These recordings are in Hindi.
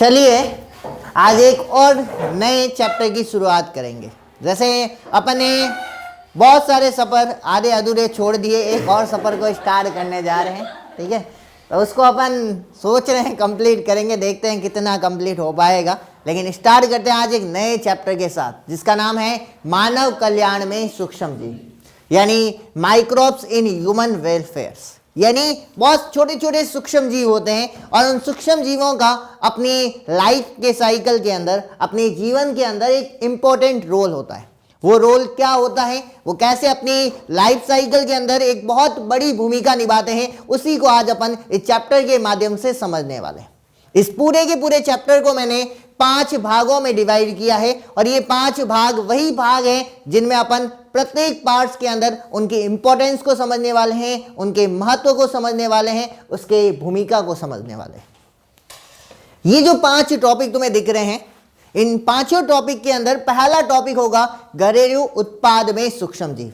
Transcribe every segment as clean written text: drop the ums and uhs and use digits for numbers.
चलिए आज एक और नए चैप्टर की शुरुआत करेंगे। जैसे अपन ने बहुत सारे सफ़र आधे अधूरे छोड़ दिए, एक और सफ़र को स्टार्ट करने जा रहे हैं। ठीक है, तो उसको अपन सोच रहे हैं कंप्लीट करेंगे, देखते हैं कितना कंप्लीट हो पाएगा। लेकिन स्टार्ट करते हैं आज एक नए चैप्टर के साथ जिसका नाम है मानव कल्याण में सूक्ष्म जीव, यानी माइक्रोब्स इन ह्यूमन वेलफेयर्स। यानी बहुत छोटे छोटे सूक्ष्म जीव होते हैं और उन सूक्ष्म जीवों का अपनी लाइफ के साइकिल के अंदर, अपने जीवन के अंदर एक इम्पोर्टेंट रोल होता है। वो रोल क्या होता है, वो कैसे अपनी लाइफ साइकिल के अंदर एक बहुत बड़ी भूमिका निभाते हैं, उसी को आज अपन इस चैप्टर के माध्यम से समझने वाले हैं। इस पूरे के पूरे चैप्टर को मैंने 5 भागों में डिवाइड किया है और ये 5 भाग वही भाग हैं जिनमें अपन प्रत्येक पार्ट्स के अंदर उनकी इंपॉर्टेंस को समझने वाले हैं, उनके महत्व को समझने वाले हैं, उसके भूमिका को समझने वाले हैं। ये जो 5 टॉपिक तुम्हें दिख रहे हैं, इन 5 टॉपिक के अंदर पहला टॉपिक होगा घरेलू उत्पाद में सूक्ष्म जीव,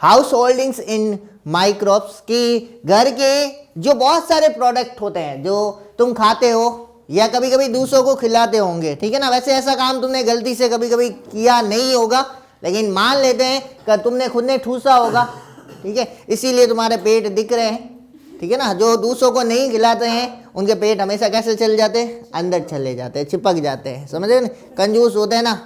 हाउस होल्डिंग्स इन माइक्रोब्स। की घर के जो बहुत सारे प्रोडक्ट होते हैं जो तुम खाते हो या कभी कभी दूसरों को खिलाते होंगे, ठीक है ना। वैसे ऐसा काम तुमने गलती से कभी कभी किया नहीं होगा, लेकिन मान लेते हैं कि तुमने खुद ने ठूसा होगा, ठीक है, इसीलिए तुम्हारे पेट दिख रहे हैं, ठीक है ना। जो दूसरों को नहीं खिलाते हैं उनके पेट हमेशा कैसे चल जाते हैं, अंदर चले जाते हैं, चिपक जाते हैं, समझ रहे ना, कंजूस होते हैं ना,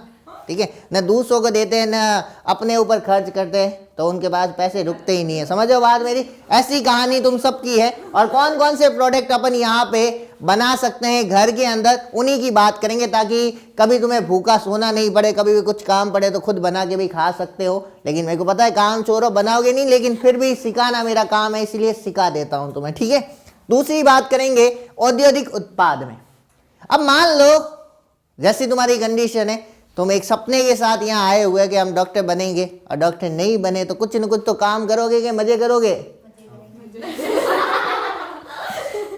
ठीक है ना, दूसरों को देते हैं ना अपने ऊपर खर्च करते हैं, तो उनके पास पैसे रुकते ही नहीं है। समझो बात मेरी, ऐसी कहानी तुम सबकी है। और कौन कौन से प्रोडक्ट अपन यहाँ पे बना सकते हैं घर के अंदर, उन्हीं की बात करेंगे ताकि कभी तुम्हें भूखा सोना नहीं पड़े, कभी भी कुछ काम पड़े तो खुद बना के भी खा सकते हो। लेकिन मेरे को पता है काम चोरो बनाओगे नहीं, लेकिन फिर भी सिखाना मेरा काम है, इसलिए सिखा देता हूँ तुम्हें, ठीक है। दूसरी बात करेंगे औद्योगिक उत्पाद में। अब मान लो जैसी तुम्हारी कंडीशन है, तुम एक सपने के साथ यहाँ आए हुए कि हम डॉक्टर बनेंगे, और डॉक्टर नहीं बने तो कुछ न कुछ तो काम करोगे कि मजे करोगे?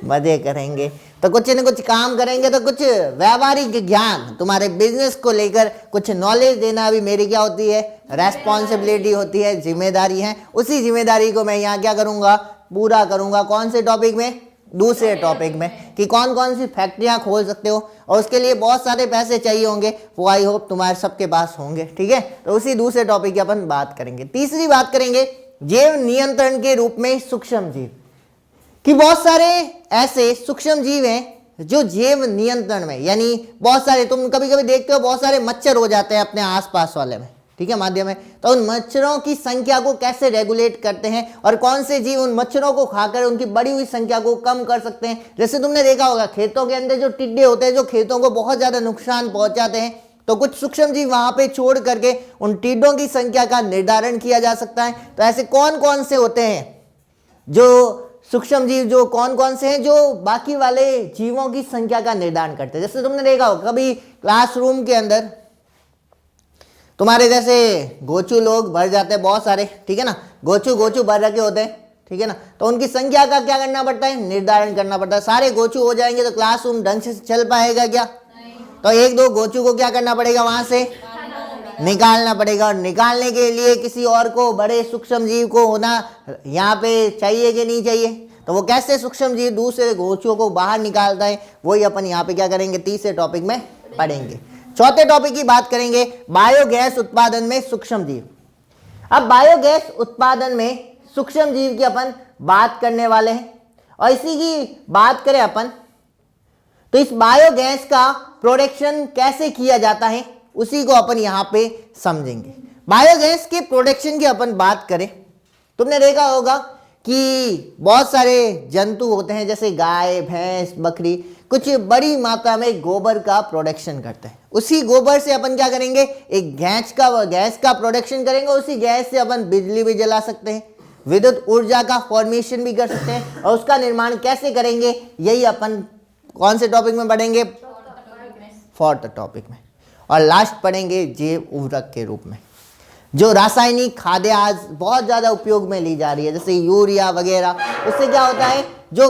मजे करेंगे, तो कुछ न कुछ काम करेंगे, तो कुछ व्यावहारिक ज्ञान तुम्हारे बिजनेस को लेकर कुछ नॉलेज देना भी मेरी क्या होती है, रेस्पॉन्सिबिलिटी होती है, जिम्मेदारी है। उसी जिम्मेदारी को मैं यहाँ क्या करूँगा, पूरा करूँगा। कौन से टॉपिक में? दूसरे टॉपिक में, कि कौन कौन सी फैक्ट्रियां खोल सकते हो, और उसके लिए बहुत सारे पैसे चाहिए होंगे, वो आई होप तुम्हारे सबके पास होंगे, ठीक है। तो उसी दूसरे टॉपिक की अपन बात करेंगे। तीसरी बात करेंगे जैव नियंत्रण के रूप में सूक्ष्म जीव, कि बहुत सारे ऐसे सूक्ष्म जीव हैं जो जैव नियंत्रण में, यानी बहुत सारे तुम कभी कभी देखते हो बहुत सारे मच्छर हो जाते हैं अपने आसपास वाले में, ठीक है, माध्यम में, तो उन मच्छरों की संख्या को कैसे रेगुलेट करते हैं और कौन से जीव उन मच्छरों को खाकर उनकी बढ़ी हुई संख्या को कम कर सकते हैं। जैसे तुमने देखा होगा खेतों के अंदर जो टिड्डे होते हैं जो खेतों को बहुत ज़्यादा नुकसान पहुंचाते हैं, तो कुछ सूक्ष्म जीव वहां पे छोड़ करके उन टिड्डों की संख्या का निर्धारण किया जा सकता है। तो ऐसे कौन कौन से होते हैं जो सूक्ष्म जीव, जो कौन कौन से हैं जो बाकी वाले जीवों की संख्या का निर्धारण करते हैं। जैसे तुमने देखा होगा कभी क्लासरूम के अंदर तुम्हारे जैसे गोचू लोग भर जाते हैं बहुत सारे, ठीक है ना, गोचू भर रखे होते हैं, ठीक है ना, तो उनकी संख्या का क्या करना पड़ता है, निर्धारण करना पड़ता है। सारे गोचू हो जाएंगे तो क्लासरूम ढंग से चल पाएगा क्या? तो 1-2 गोचू को क्या करना पड़ेगा, वहां से निकालना पड़ेगा, और निकालने के लिए किसी और को, बड़े सूक्ष्म जीव को होना यहाँ पे चाहिए कि नहीं चाहिए। तो वो कैसे सूक्ष्म जीव दूसरे गोचुओं को बाहर निकालता है, वही अपन यहाँ पे क्या करेंगे, तीसरे टॉपिक में पढ़ेंगे। चौथे टॉपिक की बात करेंगे बायोगैस उत्पादन में सूक्ष्म जीव। अब बायोगैस उत्पादन में सूक्ष्म जीव की अपन बात करने वाले हैं, और इसी की बात करें अपन तो इस बायोगैस का प्रोडक्शन कैसे किया जाता है उसी को अपन यहाँ पे समझेंगे। बायोगैस के प्रोडक्शन की अपन बात करें, तुमने देखा होगा कि बहुत सारे जंतु होते हैं जैसे गाय, भैंस, बकरी, कुछ बड़ी मात्रा में गोबर का प्रोडक्शन करते हैं। उसी गोबर से अपन क्या करेंगे, एक गैस का प्रोडक्शन करेंगे। उसी गैस से अपन बिजली भी जला सकते हैं, विद्युत ऊर्जा का फॉर्मेशन भी कर सकते हैं। और उसका निर्माण कैसे करेंगे, यही अपन कौन से टॉपिक में पढ़ेंगे, 4th टॉपिक में। और लास्ट पढ़ेंगे जैव उर्वरक के रूप में, जो रासायनिक खाद्य आज बहुत ज़्यादा उपयोग में ली जा रही है, जैसे यूरिया वगैरह। उससे क्या होता है, जो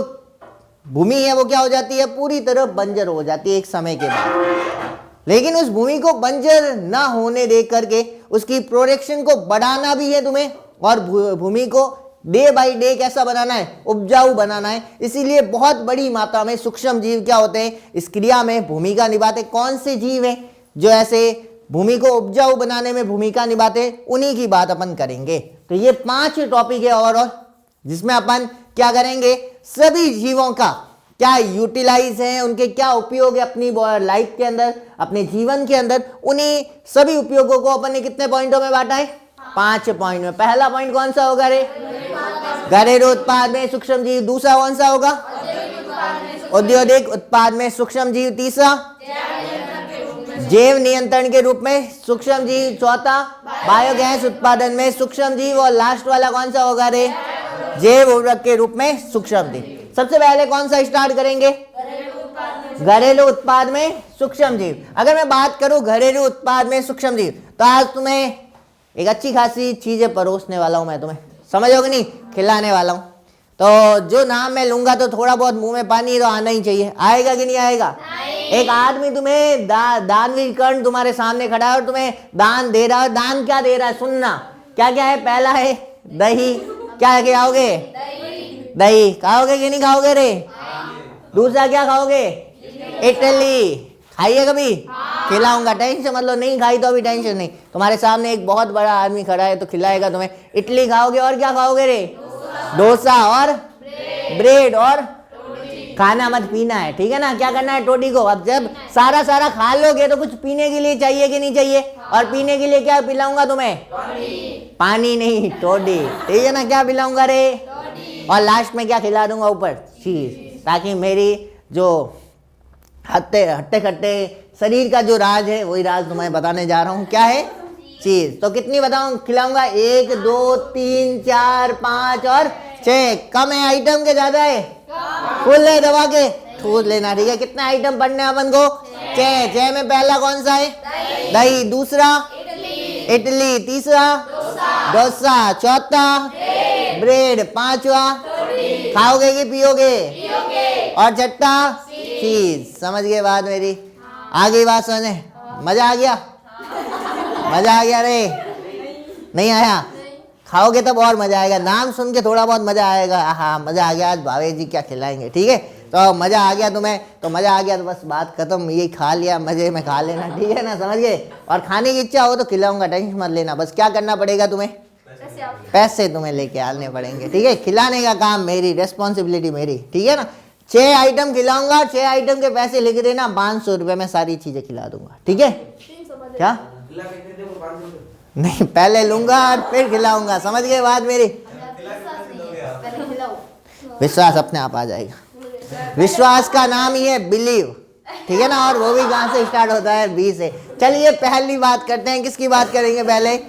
भूमि है वो क्या हो जाती है, पूरी तरह बंजर हो जाती है एक समय के बाद। लेकिन उस भूमि को बंजर ना होने दे करके उसकी प्रोडक्शन को बढ़ाना भी है तुम्हें, और भूमि को डे बाय डे कैसा बनाना है, उपजाऊ बनाना है। इसीलिए बहुत बड़ी मात्रा में सूक्ष्म जीव क्या होते हैं, इस क्रिया में भूमिका निभाते। कौन से जीव हैं जो ऐसे भूमि को उपजाऊ बनाने में भूमिका निभाते, उन्हीं की बात अपन करेंगे। तो ये 5 टॉपिक है ओवरऑल, जिसमें अपन क्या करेंगे, सभी जीवों का क्या यूटिलाइज है, उनके क्या उपयोग है अपनी लाइफ के अंदर, अपने जीवन के अंदर, उन्हीं सभी उपयोगों को अपन ने कितने पॉइंटों में बांटा है, 5 पॉइंट में। पहला पॉइंट कौन सा होगा रे, घरेलू उत्पाद में सूक्ष्म जीव। दूसरा कौन सा होगा, औद्योगिक उत्पाद में सूक्ष्म जीव। तीसरा जैव नियंत्रण के रूप में सूक्ष्म जीव। चौथा बायोगैस उत्पादन में सूक्ष्म जीव। और लास्ट वाला कौन सा होगा रे, जैव उर्वरक के रूप में सूक्ष्म जीव। सबसे पहले कौन सा स्टार्ट करेंगे, घरेलू उत्पाद में सूक्ष्म जीव। अगर मैं बात करूं घरेलू उत्पाद में सूक्ष्म जीव, तो आज तुम्हें एक अच्छी खासी चीजें परोसने वाला हूं मैं, तुम्हें समझोगे नहीं, खिलाने वाला हूं। तो जो नाम मैं लूंगा तो थोड़ा बहुत मुंह में पानी तो आना ही चाहिए। आएगा कि नहीं आएगा? एक आदमी तुम्हें दानवीर कर्ण तुम्हारे सामने खड़ा है और तुम्हें दान दे रहा है। दान क्या दे रहा है, सुनना क्या क्या है। पहला है दही। क्या खाओगे, दही खाओगे कि नहीं खाओगे रे? दूसरा क्या खाओगे, इडली। खाइए कभी, खिलाऊंगा, टेंशन मतलब नहीं खाई तो अभी टेंशन नहीं। तुम्हारे सामने एक बहुत बड़ा आदमी खड़ा है तो खिलाएगा तुम्हें। इडली खाओगे और क्या खाओगे रे, डोसा और ब्रेड और खाना मत पीना है, ठीक है ना। क्या करना है, टोटी को। अब जब सारा खा लोगे तो कुछ पीने के लिए चाहिए कि नहीं चाहिए, और पीने के लिए क्या पिलाऊंगा तुम्हें, पानी नहीं, टोटी, ठीक है ना। क्या पिलाऊंगा रे, और लास्ट में क्या खिला दूंगा ऊपर, चीज, ताकि मेरी जो हट्टे खट्टे शरीर का जो राज है वही राज तुम्हें बताने जा रहा हूँ। क्या है, चीज। तो कितनी बताऊं, खिलाऊंगा 1 2 3 4 5 और 6। कम है आइटम के ज्यादा है, फुल है, दबा के ठूस लेना, ठीक है। कितने आइटम पढ़ने हैं अपन को, 6 में पहला कौन सा है, दही। दूसरा इडली। तीसरा डोसा। चौथा ब्रेड। पांचवा खाओगे कि पियोगे, और छठा चीज। समझ गए बात मेरी, आ गई बात समझे, मजा आ गया, मजा आ गया रे, नहीं आया? खाओगे तब और मजा आएगा, नाम सुन के थोड़ा बहुत मजा आएगा। हाँ मजा आ गया, आज भावे जी क्या खिलाएंगे, ठीक है। तो मजा आ गया तुम्हें, तो मजा आ गया तो बस बात खत्म। ये खा लिया, मजे में खा लेना, ठीक है ना, समझ गए। और खाने की इच्छा हो तो खिलाऊंगा, टेंशन मत लेना। बस क्या करना पड़ेगा तुम्हें, पैसे तुम्हें लेके आने पड़ेंगे, ठीक है। खिलाने का काम मेरी, रेस्पॉन्सिबिलिटी मेरी, ठीक है ना। 6 आइटम खिलाऊंगा, 6 आइटम के पैसे लिख देना, 500 रुपए में सारी चीजें खिला दूंगा, ठीक है। क्या नहीं, पहले लूंगा और फिर खिलाऊंगा, समझ गए बात मेरी। विश्वास अपने आप आ जाएगा। विश्वास का नाम ही है बिलीव, ठीक है ना। और वो भी कहां से स्टार्ट होता है, बी से। चलिए पहली बात करते हैं, किसकी बात करेंगे पहले,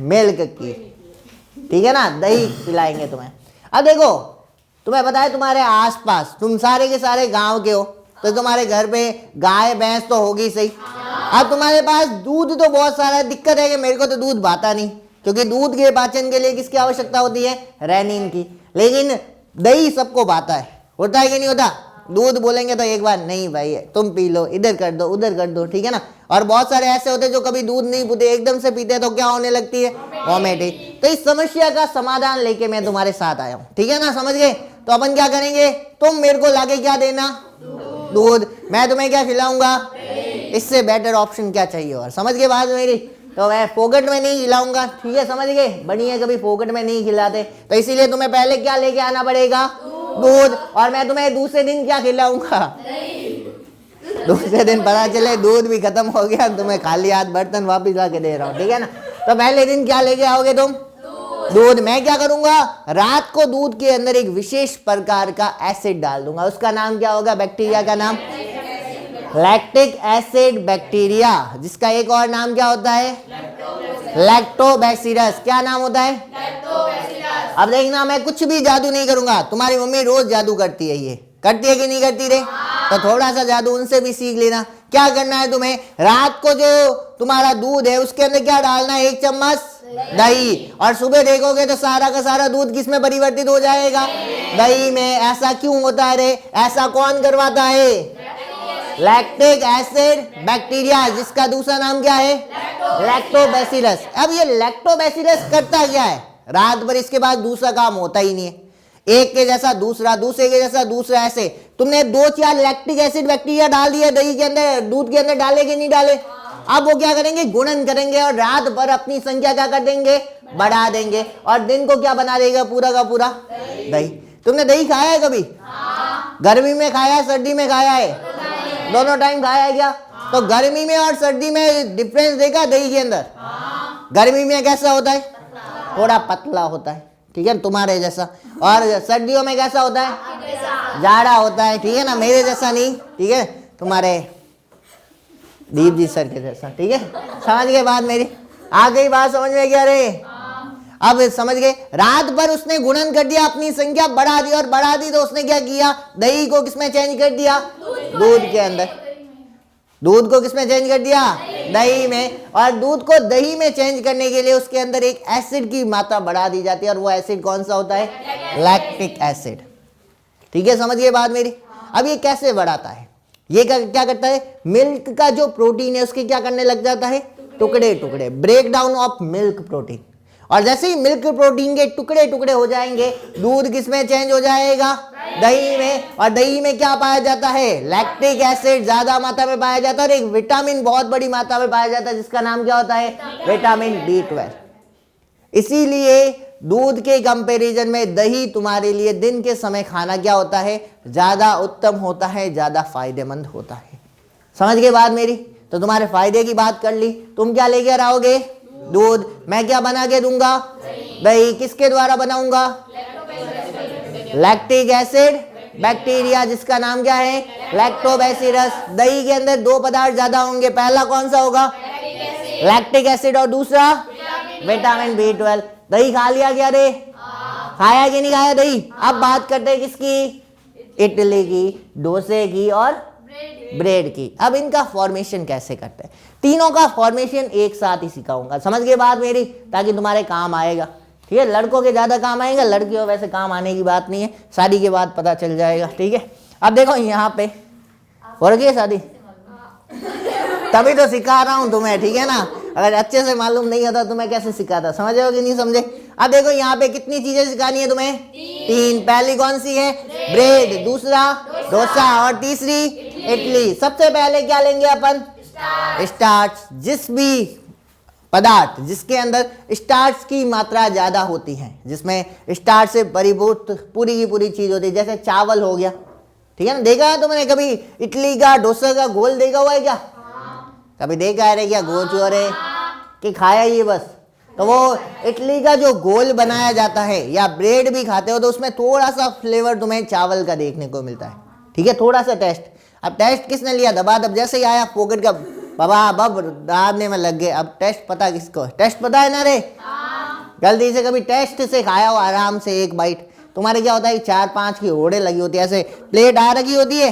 मिल्क की, ठीक है ना। दही पिलाएंगे तुम्हें। अब देखो, तुम्हें पता है तुम्हारे आसपास, तुम सारे के सारे गांव के हो, तो तुम्हारे घर पे गाय भैंस तो होगी सही। अब तुम्हारे पास दूध तो बहुत सारा है। दिक्कत है कि मेरे को तो दूध भाता नहीं, क्योंकि दूध के पाचन के लिए किसकी आवश्यकता होती है, रेनिन की। लेकिन दही सबको भाता है, होता है कि नहीं होता। दूध बोलेंगे तो एक बार नहीं भाई तुम पी लो, इधर कर दो उधर कर दो, ठीक है ना। और बहुत सारे ऐसे होते हैं जो कभी दूध नहीं पीते, एकदम से पीते तो क्या होने लगती है, वॉमिटिंग। तो इस समस्या का समाधान लेके मैं तुम्हारे साथ आया हूँ, ठीक है ना, समझ गए। तो अपन क्या करेंगे, तुम मेरे को लाके क्या देना, दूध। मैं तुम्हें क्या खिलाऊंगा, इससे बेटर ऑप्शन क्या चाहिए, और समझ गए बात मेरी। तो मैं फोकट में नहीं खिलाऊंगा, ठीक है, समझ गए। बढ़िया, कभी फोकट में नहीं खिलाते, तो इसीलिए तुम्हें पहले क्या लेके आना पड़ेगा, दूध। और मैं तुम्हें दूसरे दिन क्या खिलाऊंगा, दूसरे दिन पता चले दूध भी खत्म हो गया, तुम्हें खाली हाथ बर्तन वापिस ला के दे रहा हूँ, ठीक है ना। तो पहले दिन क्या लेके आओगे तुम, दूध। मैं क्या करूंगा, रात को दूध के अंदर एक विशेष प्रकार का एसिड डाल दूंगा। उसका नाम क्या होगा, बैक्टीरिया का नाम लैक्टिक एसिड बैक्टीरिया, जिसका एक और नाम क्या होता है, लैक्टोबैसिलस। क्या नाम होता है, लैक्टोबैसिलस। अब देखना, मैं कुछ भी जादू नहीं करूंगा। तुम्हारी मम्मी रोज जादू करती है, ये करती है कि नहीं करती रे, तो थोड़ा सा जादू उनसे भी सीख लेना। क्या करना है तुम्हें, रात को जो तुम्हारा दूध है उसके अंदर क्या डालना है, 1 चम्मच दही। और सुबह देखोगे तो सारा का सारा दूध किस में परिवर्तित हो जाएगा, दही में। ऐसा क्यों होता है रे, ऐसा कौन करवाता है, लैक्टिक एसिड बैक्टीरिया, जिसका दूसरा नाम क्या है, लैक्टोबैसिलस। अब ये लैक्टोबैसिलस करता क्या है, रात भर इसके बाद दूसरा काम होता ही नहीं है। एक के जैसा दूसरा, दूसरे के जैसा दूसरा, ऐसे तुमने 2-4 लैक्टिक एसिड बैक्टीरिया डाल दिए दही के अंदर, दूध के अंदर डाले कि नहीं डाले। अब वो क्या करेंगे, गुणन करेंगे और रात भर अपनी संख्या क्या कर देंगे, बढ़ा देंगे, और दिन को क्या बना देगा, पूरा का पूरा दही। तुमने दही खाया है कभी? गर्मी में खाया है, सर्दी में खाया है? दोनों टाइम खाया है क्या? तो गर्मी में और सर्दी में डिफरेंस देखा दही के अंदर? गर्मी में कैसा होता है, थोड़ा पतला होता है, ठीक है, तुम्हारे जैसा। और सर्दियों में कैसा होता है, जाड़ा होता है, ठीक है ना, मेरे जैसा नहीं, ठीक है, तुम्हारे दीप जी सर के जैसा, ठीक है। समझ गए बात मेरी? आ गई बात समझ में क्या रे? अब समझ गए। रात भर उसने गुणन कर दिया, अपनी संख्या बढ़ा दी, और बढ़ा दी तो उसने क्या किया, दही को किसमें चेंज कर दिया, दूध के अंदर। दूध को किसमें चेंज कर दिया, दही में। और दूध को दही में चेंज करने के लिए उसके अंदर एक एसिड की मात्रा बढ़ा दी जाती है, और वो एसिड कौन सा होता है, लैक्टिक एसिड, ठीक है। समझ गए बात मेरी? अब ये कैसे बढ़ाता है, ये क्या करता है, मिल्क का जो प्रोटीन है उसके क्या करने लग जाता है, टुकड़े टुकड़े, break down of milk protein. और जैसे ही मिल्क प्रोटीन के टुकड़े टुकड़े हो जाएंगे, दूध किसमें चेंज हो जाएगा, दही में। और दही में क्या पाया जाता है, लैक्टिक एसिड ज्यादा मात्रा में पाया जाता है, और एक विटामिन बहुत बड़ी मात्रा में पाया जाता है जिसका नाम क्या होता है, विटामिन B12। इसीलिए दूध के कंपैरिजन में दही तुम्हारे लिए दिन के समय खाना क्या होता है, ज्यादा उत्तम होता है, ज्यादा फायदेमंद होता है। समझ गए बात मेरी? तो तुम्हारे फायदे की बात कर ली, तुम क्या लेकर आओगे, दूध। मैं क्या बना के दूंगा, दही। किसके द्वारा बनाऊंगा, लैक्टिक एसिड बैक्टीरिया, जिसका नाम क्या है, लैक्टोबैसिलस। दही के अंदर 2 पदार्थ ज्यादा होंगे, पहला कौन सा होगा, लैक्टिक एसिड, और दूसरा विटामिन B12। दही खा लिया क्या रे, खाया कि नहीं खाया दही? अब बात करते हैं किसकी, इडली की, डोसे की और ब्रेड की। अब इनका फॉर्मेशन कैसे करते हैं, तीनों का फॉर्मेशन एक साथ ही सिखाऊंगा। समझ गए बात मेरी? ताकि तुम्हारे काम आएगा, ठीक है। लड़कों के ज्यादा काम आएगा, लड़कियों वैसे काम आने की बात नहीं है, शादी के बाद पता चल जाएगा, ठीक है। अब देखो यहाँ पे हो रही है शादी, तभी तो सिखा रहा हूं तुम्हें, ठीक है ना। अगर अच्छे से मालूम नहीं होता तो मैं कैसे सिखाता, समझे हो कि नहीं समझे? अब देखो यहाँ पे कितनी चीजें सिखानी है तुम्हें, 3। पहली कौन सी है, ब्रेड, दूसरा डोसा, और तीसरी इडली। सबसे पहले क्या लेंगे अपन, स्टार्च। जिस भी पदार्थ जिसके अंदर स्टार्च की मात्रा ज्यादा होती है, जिसमें स्टार्च से परिपूर्ण पूरी की पूरी चीज होती है, जैसे चावल हो गया, ठीक है ना। देखा है तुमने कभी इडली का डोसा का घोल देखा हुआ है क्या, कभी देखा है रे क्या, गोल चोरे कि खाया ये बस। तो वो इडली का जो घोल बनाया जाता है, या ब्रेड भी खाते हो तो उसमें थोड़ा सा फ्लेवर तुम्हें चावल का देखने को मिलता है, ठीक है, थोड़ा सा टेस्ट। अब टेस्ट किसने लिया, दबा दब जैसे ही आया पॉकेट का बाबा बब डालने में लग गए। अब टेस्ट पता किसको, टेस्ट पता है ना रे, जल्दी से कभी टेस्ट से खाया हो आराम से एक बाइट। तुम्हारे क्या होता है, 4-5 की होड़े लगी होती है, ऐसे प्लेट आ रखी होती है,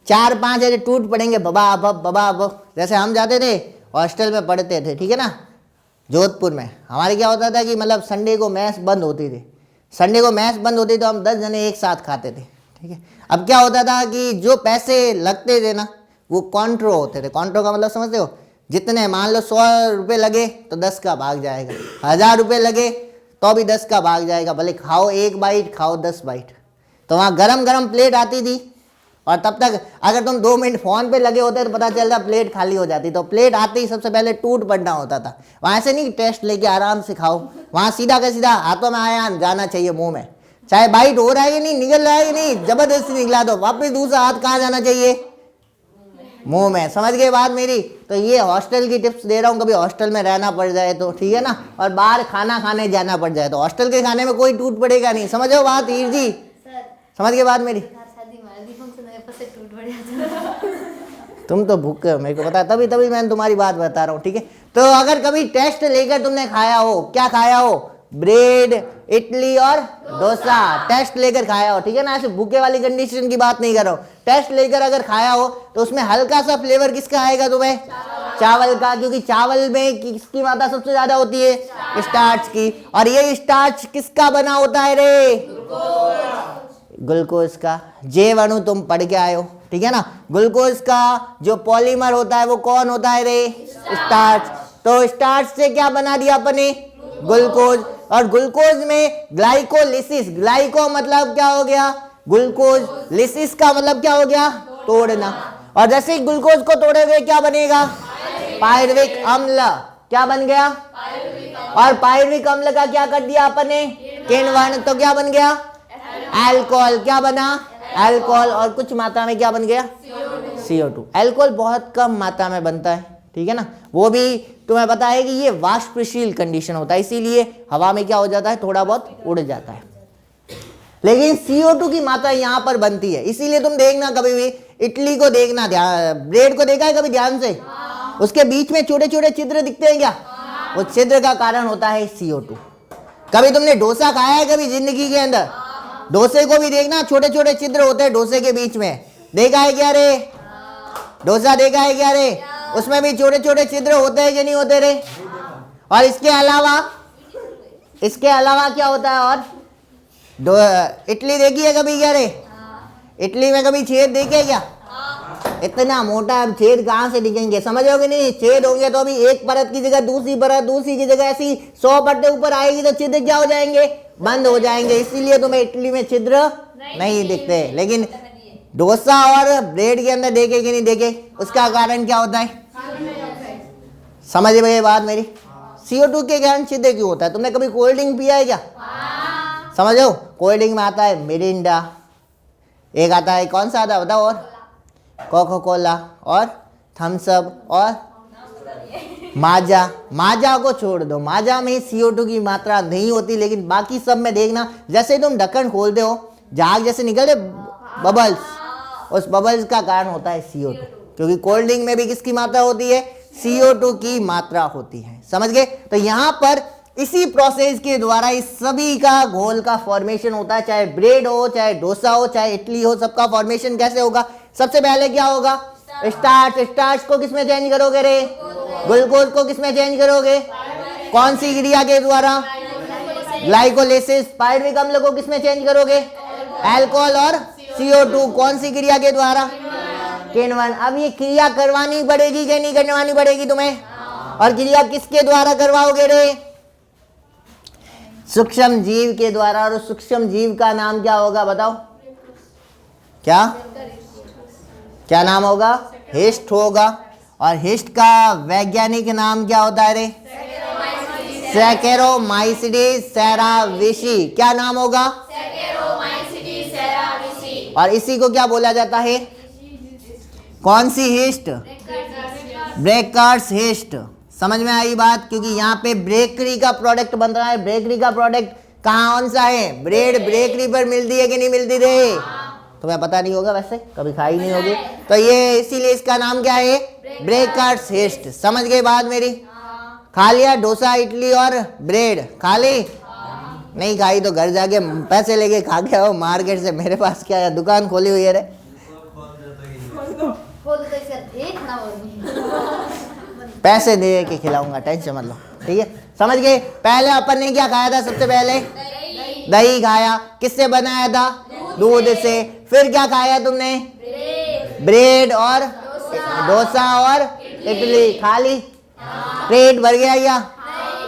4-5 ऐसे टूट पड़ेंगे बबा बब। जैसे हम जाते थे हॉस्टल में पढ़ते थे, ठीक है ना, जोधपुर में। हमारे क्या होता था कि मतलब संडे को मैस बंद होती थी, संडे को मैस बंद होती तो हम 10 जने एक साथ खाते थे, ठीक है। अब क्या होता था कि जो पैसे लगते थे ना वो कॉन्ट्रो होते थे। कॉन्ट्रो का मतलब समझते हो, जितने मान लो 100 रुपये लगे तो 10 का भाग जाएगा, 1000 रुपये लगे तो भी 10 का भाग जाएगा, भले खाओ 1 बाइट खाओ 10 बाइट। तो वहाँ गरम गरम प्लेट आती थी, और तब तक अगर तुम 2 मिनट फोन पे लगे होते तो पता चलता प्लेट खाली हो जाती। तो प्लेट आते ही सबसे पहले टूट पड़ना होता था। वहाँ से नहीं टेस्ट लेके आराम से खाओ, वहाँ सीधा का सीधा हाथों में आया जाना चाहिए मुंह में, चाहे बाइट हो रहा है कि नहीं, निकल रहा है कि नहीं, जबरदस्ती निकला तो वापस दूसरा हाथ कहाँ जाना चाहिए, मुंह में। समझ गए बात मेरी? तो ये हॉस्टल की टिप्स दे रहा हूँ, कभी हॉस्टल में रहना पड़ जाए तो, ठीक है ना, और बाहर खाना खाने जाना पड़ जाए तो हॉस्टल के खाने में कोई टूट पड़ेगा नहीं। समझो बात हीर जी, समझ गए बात मेरी? तुम तो भूखे हो मेरे को पता है, तभी मैंने तुम्हारी बात बता रहा हूँ, ठीक है। तो अगर कभी टेस्ट लेकर तुमने खाया हो, क्या खाया हो, ब्रेड, इडली और डोसा, टेस्ट लेकर खाया हो, ठीक है ना, ऐसे भूखे वाली कंडीशन की बात नहीं कर रहा हूँ। टेस्ट लेकर अगर खाया हो तो उसमें हल्का सा फ्लेवर किसका आएगा तुम्हें, चावल का, क्योंकि चावल में किसकी मात्रा सबसे ज्यादा होती है, स्टार्च की। और ये स्टार्च किसका बना होता है रे, ग्लूकोज का। जे अणु तुम पढ़ के आए हो, ठीक है ना। ग्लूकोज का जो पॉलीमर होता है वो कौन होता है रे, स्टार्च। तो स्टार्च से क्या बना दिया अपने, ग्लूकोज, और ग्लूकोज में ग्लाइकोलिसिस, ग्लाइको मतलब क्या हो गया ग्लूकोज, लिसिस का मतलब क्या हो गया तोड़ना, और जैसे ही ग्लूकोज को तोड़ोगे क्या बनेगा पायरुविक अम्ल, क्या बन गया, और पायरुविक अम्ल का क्या कर दिया अपन ने किण्वन, तो क्या बन गया अल्कोहल, क्या बना अल्कोहल, और कुछ मात्रा में क्या बन गया CO2। अल्कोहल बहुत कम मात्रा में बनता है, ठीक है ना, वो भी तुम्हें पता है कि ये वाष्पशील कंडीशन होता है, इसीलिए हवा में क्या हो जाता है थोड़ा बहुत उड़ जाता है, लेकिन CO2 की मात्रा यहाँ पर बनती है। इसीलिए तुम देखना कभी भी इडली को देखना, ध्यान ब्रेड को देखा है कभी ध्यान से, उसके बीच में छोटे छोटे छिद्र दिखते हैं क्या, वो छिद्र का कारण होता है CO2। कभी तुमने डोसा खाया है कभी जिंदगी के अंदर, डोसे को भी देखना छोटे छोटे छिद्र होते हैं डोसे के बीच में, देखा है क्या रे, डोसा देखा है क्या रे, उसमें भी छोटे छोटे छिद्र होते हैं कि नहीं होते रे, और इसके अलावा क्या होता है, और इडली देखी है कभी क्या रे, इडली में कभी छेद देखे क्या, इतना मोटा छेद कहाँ से दिखेंगे, समझोगे नहीं, छेद होंगे तो अभी एक परत की जगह दूसरी परत, दूसरी की जगह ऐसी 100 परतें ऊपर आएगी तो छिद्र क्या हो जाएंगे बंद हो जाएंगे, इसीलिए तुम्हें इडली में छिद्र नहीं दिखते, लेकिन डोसा और ब्रेड के अंदर देखे कि नहीं देखे, उसका कारण क्या होता है, समझ गए बात मेरी, CO2 के कारण छिद्र क्यों होता है। तुमने कभी कोल्ड ड्रिंक पिया है क्या, समझो कोल्ड ड्रिंक में आता है मिरिंडा, एक आता है कौन सा आता है बताओ, और कोका कोला और थम्स अप और माजा, माजा को छोड़ दो, माजा में CO2 की मात्रा नहीं होती, लेकिन बाकी सब में देखना जैसे तुम ढक्कन खोलते हो झाग जैसे निकलते बबल्स, उस बबल्स का कारण होता है CO2, क्योंकि कोल्ड ड्रिंक में भी किसकी मात्रा होती है CO2 की मात्रा होती है, समझ गए। तो यहाँ पर इसी प्रोसेस के द्वारा इस सभी का घोल का फॉर्मेशन होता है, चाहे ब्रेड हो, चाहे डोसा हो, चाहे इडली हो, सबका फॉर्मेशन कैसे होगा, सबसे पहले क्या होगा स्टार्च, स्टार्च को किसमें चेंज करोगे रे, ग्लूकोज को किसमें चेंज करोगे, कौन सी क्रिया के द्वारा ग्लाइकोलिसिस, पायरुविक अम्ल को किसमें चेंज करोगे अल्कोहल, और CO2 कौन सी क्रिया के द्वारा किण्वन। अब ये क्रिया करवानी पड़ेगी कि नहीं करवानी पड़ेगी तुम्हें, और क्रिया किसके द्वारा करवाओगे रे, सूक्ष्म जीव के द्वारा, और सूक्ष्म जीव का नाम क्या होगा बताओ, क्या नाम होगा, हिस्ट होगा, और हिस्ट का वैज्ञानिक नाम क्या होता है रे, सैकेरोमाइसिडिस सेराविसी, क्या नाम होगा, और इसी को क्या बोला जाता है, कौन सी हिस्ट, ब्रेकर्स हिस्ट, समझ में आई बात, क्योंकि यहाँ पे बेकरी का प्रोडक्ट बन रहा है, बेकरी का प्रोडक्ट कौन सा है, ब्रेड बेकरी पर मिलती है कि नहीं मिलती रे, तुम्हें पता नहीं होगा वैसे, कभी खाई नहीं होगी, तो ये इसीलिए इसका नाम क्या है बेकर्स हिस्ट, समझ गए बात मेरी। खा लिया डोसा इडली और ब्रेड, खा ली, नहीं खाई तो घर जाके पैसे लेके खा के आओ मार्केट से, मेरे पास क्या है दुकान खोली हुई है रे, पैसे दे के खिलाऊंगा, टेंशन मत लो, ठीक है, समझ गए। पहले अपन ने क्या खाया था, सबसे पहले दही खाया, किससे बनाया था, दूध से, फिर क्या खाया तुमने, ब्रेड और डोसा और इडली, खा ली, पेट भर गया या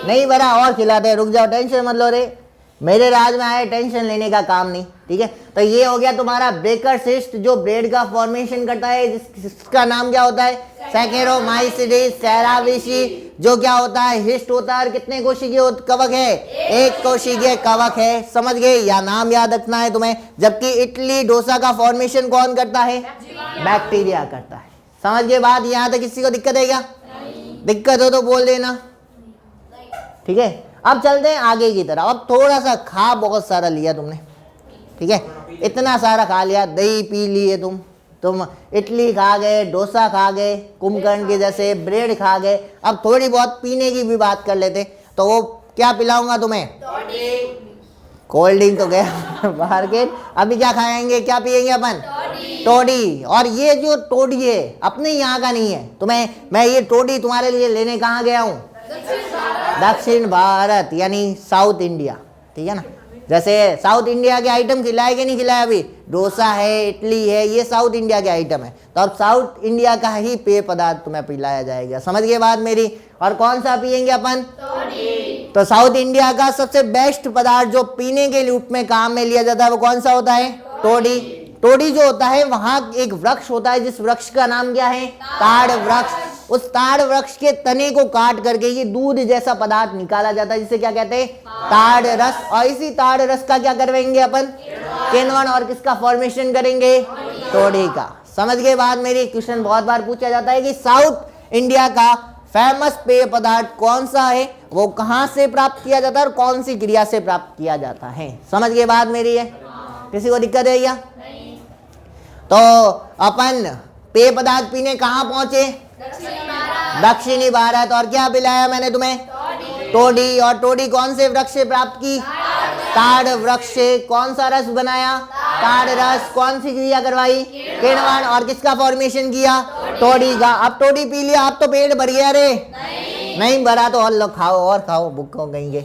नहीं भरा, और खिलाते, रुक जाओ टेंशन मत लो रे, मेरे राज में आए, टेंशन लेने का काम नहीं, ठीक है। तो ये हो गया तुम्हारा बेकर्स हिस्ट जो ब्रेड का फॉर्मेशन करता है, जिसका नाम क्या होता है सैकेरोमाइसिडिस सेराविसी, जो क्या होता है हिस्ट होता है, और कितने कोशिकीय कवक है, एक कोशिकीय कवक है, समझ गए, या नाम याद रखना है तुम्हें। जबकि इडली डोसा का फॉर्मेशन कौन करता है, बैक्टीरिया करता है, समझ गए बात। यहाँ तक किसी को दिक्कत है क्या, दिक्कत हो तो बोल देना, ठीक है। अब चलते हैं आगे की तरफ। अब थोड़ा सा खा बहुत सारा लिया तुमने, ठीक है, इतना सारा खा लिया, दही पी लिए तुम इडली खा गए, डोसा खा गए, कुंभकर्ण के जैसे ब्रेड खा गए, अब थोड़ी बहुत पीने की भी बात कर लेते। तो वो क्या पिलाऊंगा तुम्हें, कोल्ड ड्रिंक तो गया मार्केट, अभी क्या खाएंगे, क्या पिएंगे अपन, टोडी। और ये जो टोडी है अपने यहाँ का नहीं है, तुम्हें मैं ये टोडी तुम्हारे लिए लेने कहाँ गया हूँ, दक्षिण भारत यानी साउथ इंडिया, ठीक है ना। जैसे साउथ इंडिया के आइटम खिलाए कि नहीं खिलाए, अभी डोसा है, इडली है, ये साउथ इंडिया के आइटम है, तो अब साउथ इंडिया का ही पेय पदार्थ तुम्हें पिलाया जाएगा, समझ गए बात मेरी। और कौन सा पिएंगे अपन, तो साउथ इंडिया का सबसे बेस्ट पदार्थ जो पीने के रूप में काम में लिया जाता है वो कौन सा होता है? टोडी। टोडी जो होता है वहां एक वृक्ष होता है, जिस वृक्ष का नाम क्या है? ताड़ वृक्ष। उस ताड़ वृक्ष के तने को काट करके ये दूध जैसा पदार्थ निकाला जाता है, जिसे क्या कहते हैं? ताड़ रस। और इसी ताड़ रस का क्या करवाएंगे अपन? किण्वन। और किसका फॉर्मेशन करेंगे? टोडी का। समझ गए बात मेरी? क्वेश्चन बहुत बार पूछा जाता है कि साउथ इंडिया का फेमस पेय पदार्थ कौन सा है, वो कहां से प्राप्त किया जाता है और कौन सी क्रिया से प्राप्त किया जाता है। समझ गए बात मेरी है? किसी को दिक्कत है क्या? तो अपन पेय पदार्थ पीने कहां पहुंचे? दक्षिणी भारत। और क्या पिलाया मैंने तुम्हें? टोडी। और टोडी कौन से वृक्ष से प्राप्त की? ताड़ वृक्ष से। कौन सा रस बनाया? ताड़ रस। कौन सी क्रिया करवाई? किण्वन। और किसका फॉर्मेशन किया? टोडी का। अब टोडी पी लिया, अब तो पेट भर गया रे? नहीं भरा तो और लो, खाओ और खाओ, भूख हो गएंगे।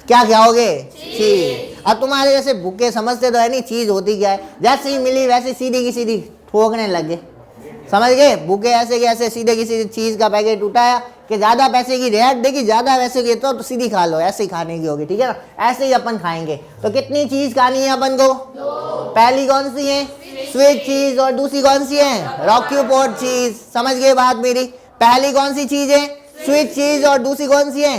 क्या खाओगे? चीज। अब तुम्हारे जैसे भूखे समझते तो है नहीं चीज होती क्या है। जैसे ही मिली वैसे सीधी की सीधी ठोकने लगे। समझ गए? भूखे ऐसे के ऐसे सीधे की सीधी चीज का पैकेट उठाया कि ज्यादा पैसे की रेट देखी, ज्यादा पैसे की तो सीधी खा लो, ऐसे ही खाने की होगी। ठीक है ना? ऐसे ही अपन खाएंगे। तो कितनी चीज खानी है अपन को? पहली कौन सी है? स्वीट चीज। और दूसरी कौन सी है? रॉक्यूफोर्ट चीज। समझ गए बात मेरी? पहली कौन सी चीज है? स्वीट चीज। और दूसरी कौन सी है?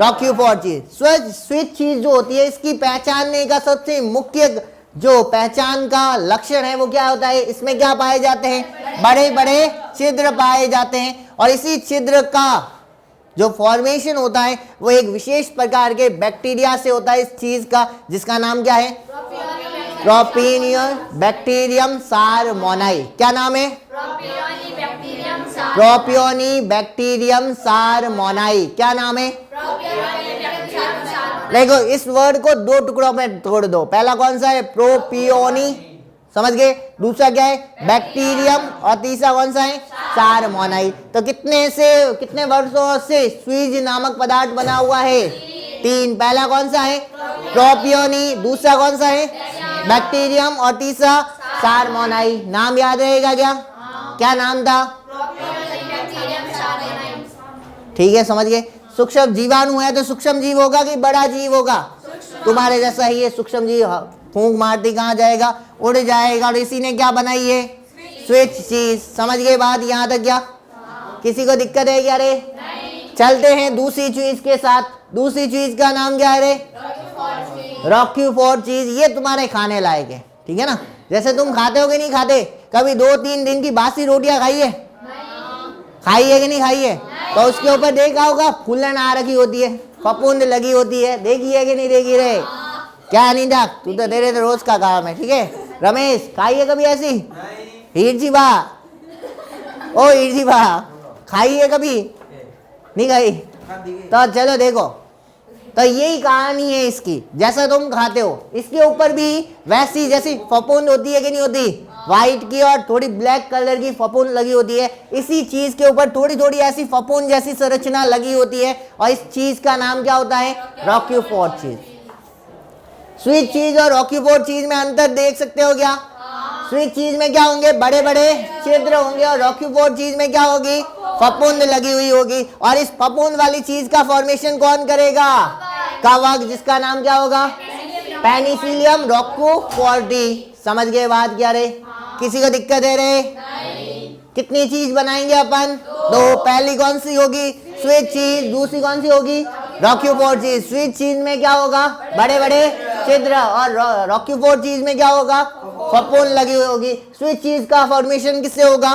रॉक्यूफोर्ट चीज। स्वीट चीज जो होती है इसकी पहचानने का सबसे मुख्य जो पहचान का लक्षण है वो क्या होता है? इसमें क्या पाए जाते हैं? बड़े बड़े छिद्र पाए जाते हैं। और इसी छिद्र का जो फॉर्मेशन होता है वो एक विशेष प्रकार के बैक्टीरिया से होता है इस चीज का, जिसका नाम क्या है? Propionibacterium shermanii. क्या नाम है? Propionibacterium shermanii. क्या नाम है? देखो इस वर्ड को दो टुकड़ों में तोड़ दो। पहला कौन सा है? प्रोपियोनी। समझ गए? दूसरा क्या है? बैक्टीरियम। और तीसरा कौन सा है? सारमोनाई। तो कितने वर्षों से स्वीज नामक पदार्थ बना हुआ है? 3। पहला कौन सा है? प्रोपियोनी। दूसरा कौन सा है? बैक्टीरियम। और तीसरा सारमोनाई। नाम याद रहेगा क्या? क्या नाम था? ठीक है, समझ गए? सूक्ष्म जीवाणु है तो सूक्ष्म जीव होगा कि बड़ा जीव होगा? तुम्हारे जैसा ही है सूक्ष्म जीव। फूंक मारती कहाँ जाएगा? उड़ जाएगा। और इसी ने क्या बनाई है? स्वीट चीज। समझ गए बात यहाँ तक? क्या किसी को दिक्कत है क्या रे? चलते हैं दूसरी चीज के साथ। दूसरी चीज का नाम क्या है रे? रॉक्यूफोर्ट चीज। ये तुम्हारे खाने लायक है। ठीक है ना? जैसे तुम खाते हो कि नहीं खाते? कभी 2-3 दिन की बासी रोटियां खाई है? खाई है कि नहीं खाई है? तो उसके ऊपर देखा होगा फूलन आ रखी होती है, फफूंद लगी होती है। देखी है कि नहीं देखी रे? क्या नहीं था? तू तो तेरे तो रोज का काम है। ठीक है रमेश, खाई है कभी ऐसी? हीर जी बा, ओ हीर जी बा, खाई है कभी? नहीं खाई? तो चलो देखो, तो यही कहानी है इसकी। जैसा तुम खाते हो इसके ऊपर भी वैसी जैसी फफूंद होती है कि नहीं होती? व्हाइट की और थोड़ी ब्लैक कलर की फफूंद लगी होती है। इसी चीज के ऊपर थोड़ी थोड़ी ऐसी फफूंद जैसी संरचना लगी होती है और इस चीज का नाम क्या होता है? रॉक्यूफोर्ट चीज। स्वीट चीज और रॉक्यूफोर्ट चीज में अंतर देख सकते हो क्या? स्वीट चीज में क्या होंगे? बड़े बड़े छिद्र होंगे। और रॉक्यूफोर्ट चीज में क्या होगी? फफूंद लगी हुई होगी। और इस फफूंद वाली चीज का फॉर्मेशन कौन करेगा? कवक, जिसका नाम क्या होगा? पेनिसिलियम रॉक्यूफोर्टी। समझ गए बात क्या रे? किसी को दिक्कत है रे? कितनी चीज बनाएंगे अपन? 2। पहली कौन सी होगी? स्वीट चीज। दूसरी कौन सी होगी? रॉक्यूफोर्ट चीज। स्वीट चीज में क्या होगा? बड़े बड़े छिद्र। और रॉक्यूफोर्ट चीज में क्या होगा? फफूंद लगी हुई होगी। स्वीट चीज का फॉर्मेशन किससे होगा?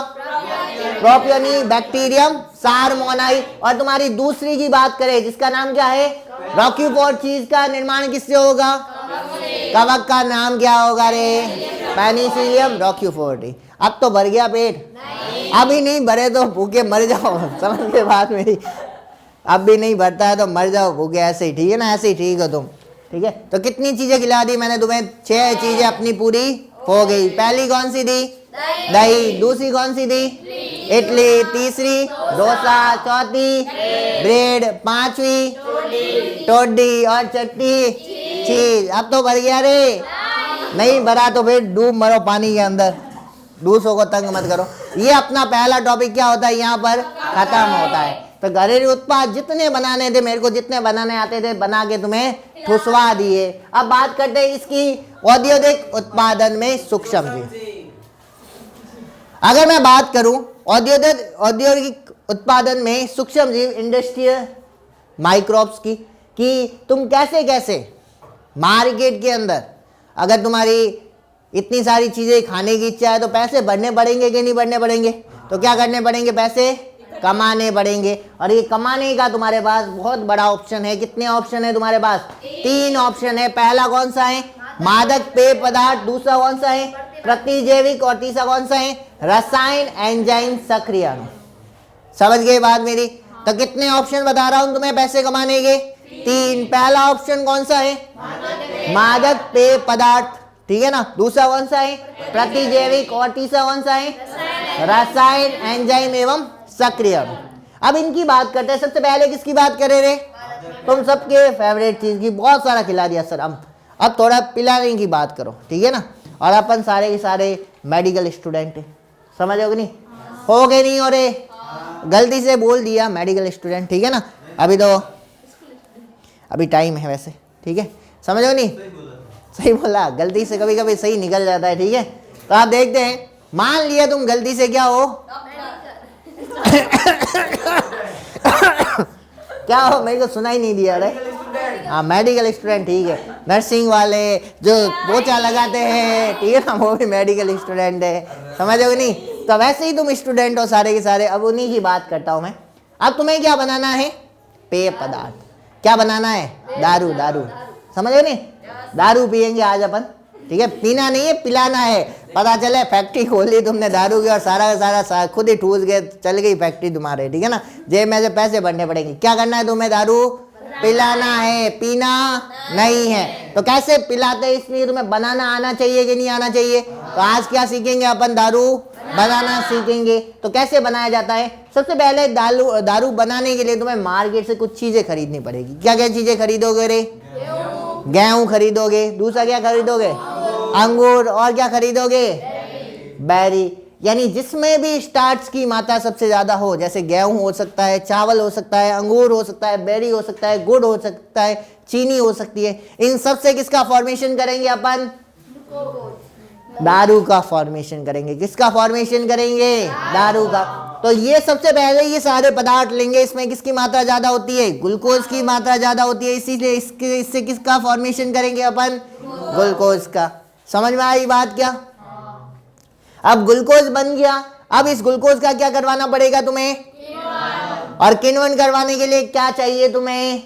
Propionibacterium shermanii. और तुम्हारी दूसरी की बात करें जिसका नाम क्या है? रॉक्यूफोर्ट चीज का निर्माण किससे होगा? कवक का नाम क्या होगा रे? पेनिसिलियम रॉक्यूफोर्टी। अब तो भर गया पेट? अभी नहीं भरे तो भूखे मर जाओ। समझ गए बात मेरी? अब भी नहीं भरता है तो मर जाओ भूखे ऐसे ही। ठीक है ना? ऐसे ही ठीक हो तुम। ठीक है, तो कितनी चीजें खिला दी मैंने तुम्हें? 6 चीजें अपनी पूरी हो गई। पहली कौन सी दी? दही। दूसरी कौन सी दी? इडली। तीसरी डोसा। चौथी ब्रेड। 5वीं टोडी। और छठी चीज। अब तो भर गया रे? नहीं भरा तो फिर डूब मरो पानी के अंदर। दूसरों को तंग मत करो। ये अपना पहला टॉपिक क्या होता है यहाँ पर? खत्म होता है। तो घरेलू उत्पाद जितने बनाने थे मेरे को, जितने बनाने आते थे बना के तुम्हें ठुसवा दिए। अब बात करते हैं इसकी औद्योगिक उत्पादन में सूक्ष्म जीव। अगर मैं बात करूं औद्योगिक उत्पादन में सूक्ष्म जीव, इंडस्ट्रियल माइक्रोब्स की, कि तुम कैसे कैसे मार्केट के अंदर अगर तुम्हारी इतनी सारी चीजें खाने की इच्छा है तो पैसे बढ़ने पड़ेंगे कि नहीं बढ़ने पड़ेंगे? तो क्या करने पड़ेंगे? पैसे कमाने पड़ेंगे। और ये कमाने का तुम्हारे पास बहुत बड़ा ऑप्शन है। कितने ऑप्शन है तुम्हारे पास? 3 ऑप्शन है। पहला कौन सा है? मादक पेय पदार्थ। दूसरा कौन सा है? प्रतिजैविक। और तीसरा कौन सा है? रसायन, एंजाइम, सक्रिय अणु। समझ गए बात मेरी? तो कितने ऑप्शन बता रहा हूं तुम्हें पैसे कमाने के? 3। पहला ऑप्शन कौन सा है? मादक पेय पदार्थ, ठीक है ना। दूसरा कौन सा है? प्रतिजैविक। और तीसरा कौन सा है? रसायन, एंजाइम एवं सक्रिय अणु। अब इनकी बात करते हैं। सबसे पहले किसकी बात करे रे? तुम सबके फेवरेट चीज की, बहुत सारा खिला दिया सर। अब थोड़ा पिलाने की बात करो, ठीक है ना। और अपन सारे के सारे मेडिकल स्टूडेंट है, समझोगे नहीं? हो गए नहीं? और गलती से बोल दिया मेडिकल स्टूडेंट, ठीक है ना। अभी टाइम है वैसे, ठीक है, समझो नहीं? सही बोला, गलती से कभी कभी सही निकल जाता है, ठीक है। तो आप देखते हैं, मान लिया तुम गलती से क्या हो क्या हो? मेरे को सुना ही नहीं दिया रे। हाँ, मेडिकल स्टूडेंट, ठीक है। नर्सिंग वाले जो पोछा लगाते हैं, ठीक है ना, वो भी मेडिकल स्टूडेंट है, समझोगे नहीं? तो वैसे ही तुम स्टूडेंट हो सारे के सारे। अब उन्हीं की बात करता हूं मैं। अब तुम्हें क्या बनाना है? पेय पदार्थ। क्या बनाना है? दारू। दारू, समझो नहीं? दारू पियेंगे आज अपन, ठीक है। पीना नहीं है, पिलाना है। पता चले फैक्ट्री खोल ली तुमने दारू की और सारा का सारा खुद ही ठूस गए, चल गई फैक्ट्री तुम्हारे, ठीक है ना। जेब में से पैसे भरने पड़ेंगे। क्या करना है तुम्हें? दारू पिलाना है, पीना नहीं है। तो कैसे पिलाते हैं, इसलिए तुम्हें बनाना आना चाहिए कि नहीं आना चाहिए? तो आज क्या सीखेंगे अपन? दारू बनाना सीखेंगे। तो कैसे बनाया जाता है? सबसे पहले दारू बनाने के लिए तुम्हें मार्केट से कुछ चीजें खरीदनी पड़ेगी। क्या क्या चीजें खरीदोगे रे? गेहूं खरीदोगे। दूसरा क्या खरीदोगे? अंगूर। और क्या खरीदोगे? बेरी। यानी जिसमें भी स्टार्च की मात्रा सबसे ज्यादा हो, जैसे गेहूं हो सकता है, चावल हो सकता है, अंगूर हो सकता है, बेरी हो सकता है, गुड़ हो सकता है, चीनी हो सकती है। इन सब से किसका फॉर्मेशन करेंगे अपन? दारू का फॉर्मेशन करेंगे। किसका फॉर्मेशन करेंगे? दारू का। तो ये सबसे पहले ये सारे पदार्थ लेंगे। इसमें किसकी मात्रा ज्यादा होती है? ग्लूकोज की मात्रा ज्यादा होती है, इसीलिए इससे किसका फॉर्मेशन करेंगे अपन? ग्लूकोज का। समझ में आई बात क्या? अब ग्लूकोज बन गया। अब इस ग्लूकोज का क्या करवाना पड़ेगा तुम्हें? और किण्वन करवाने के लिए क्या चाहिए तुम्हें?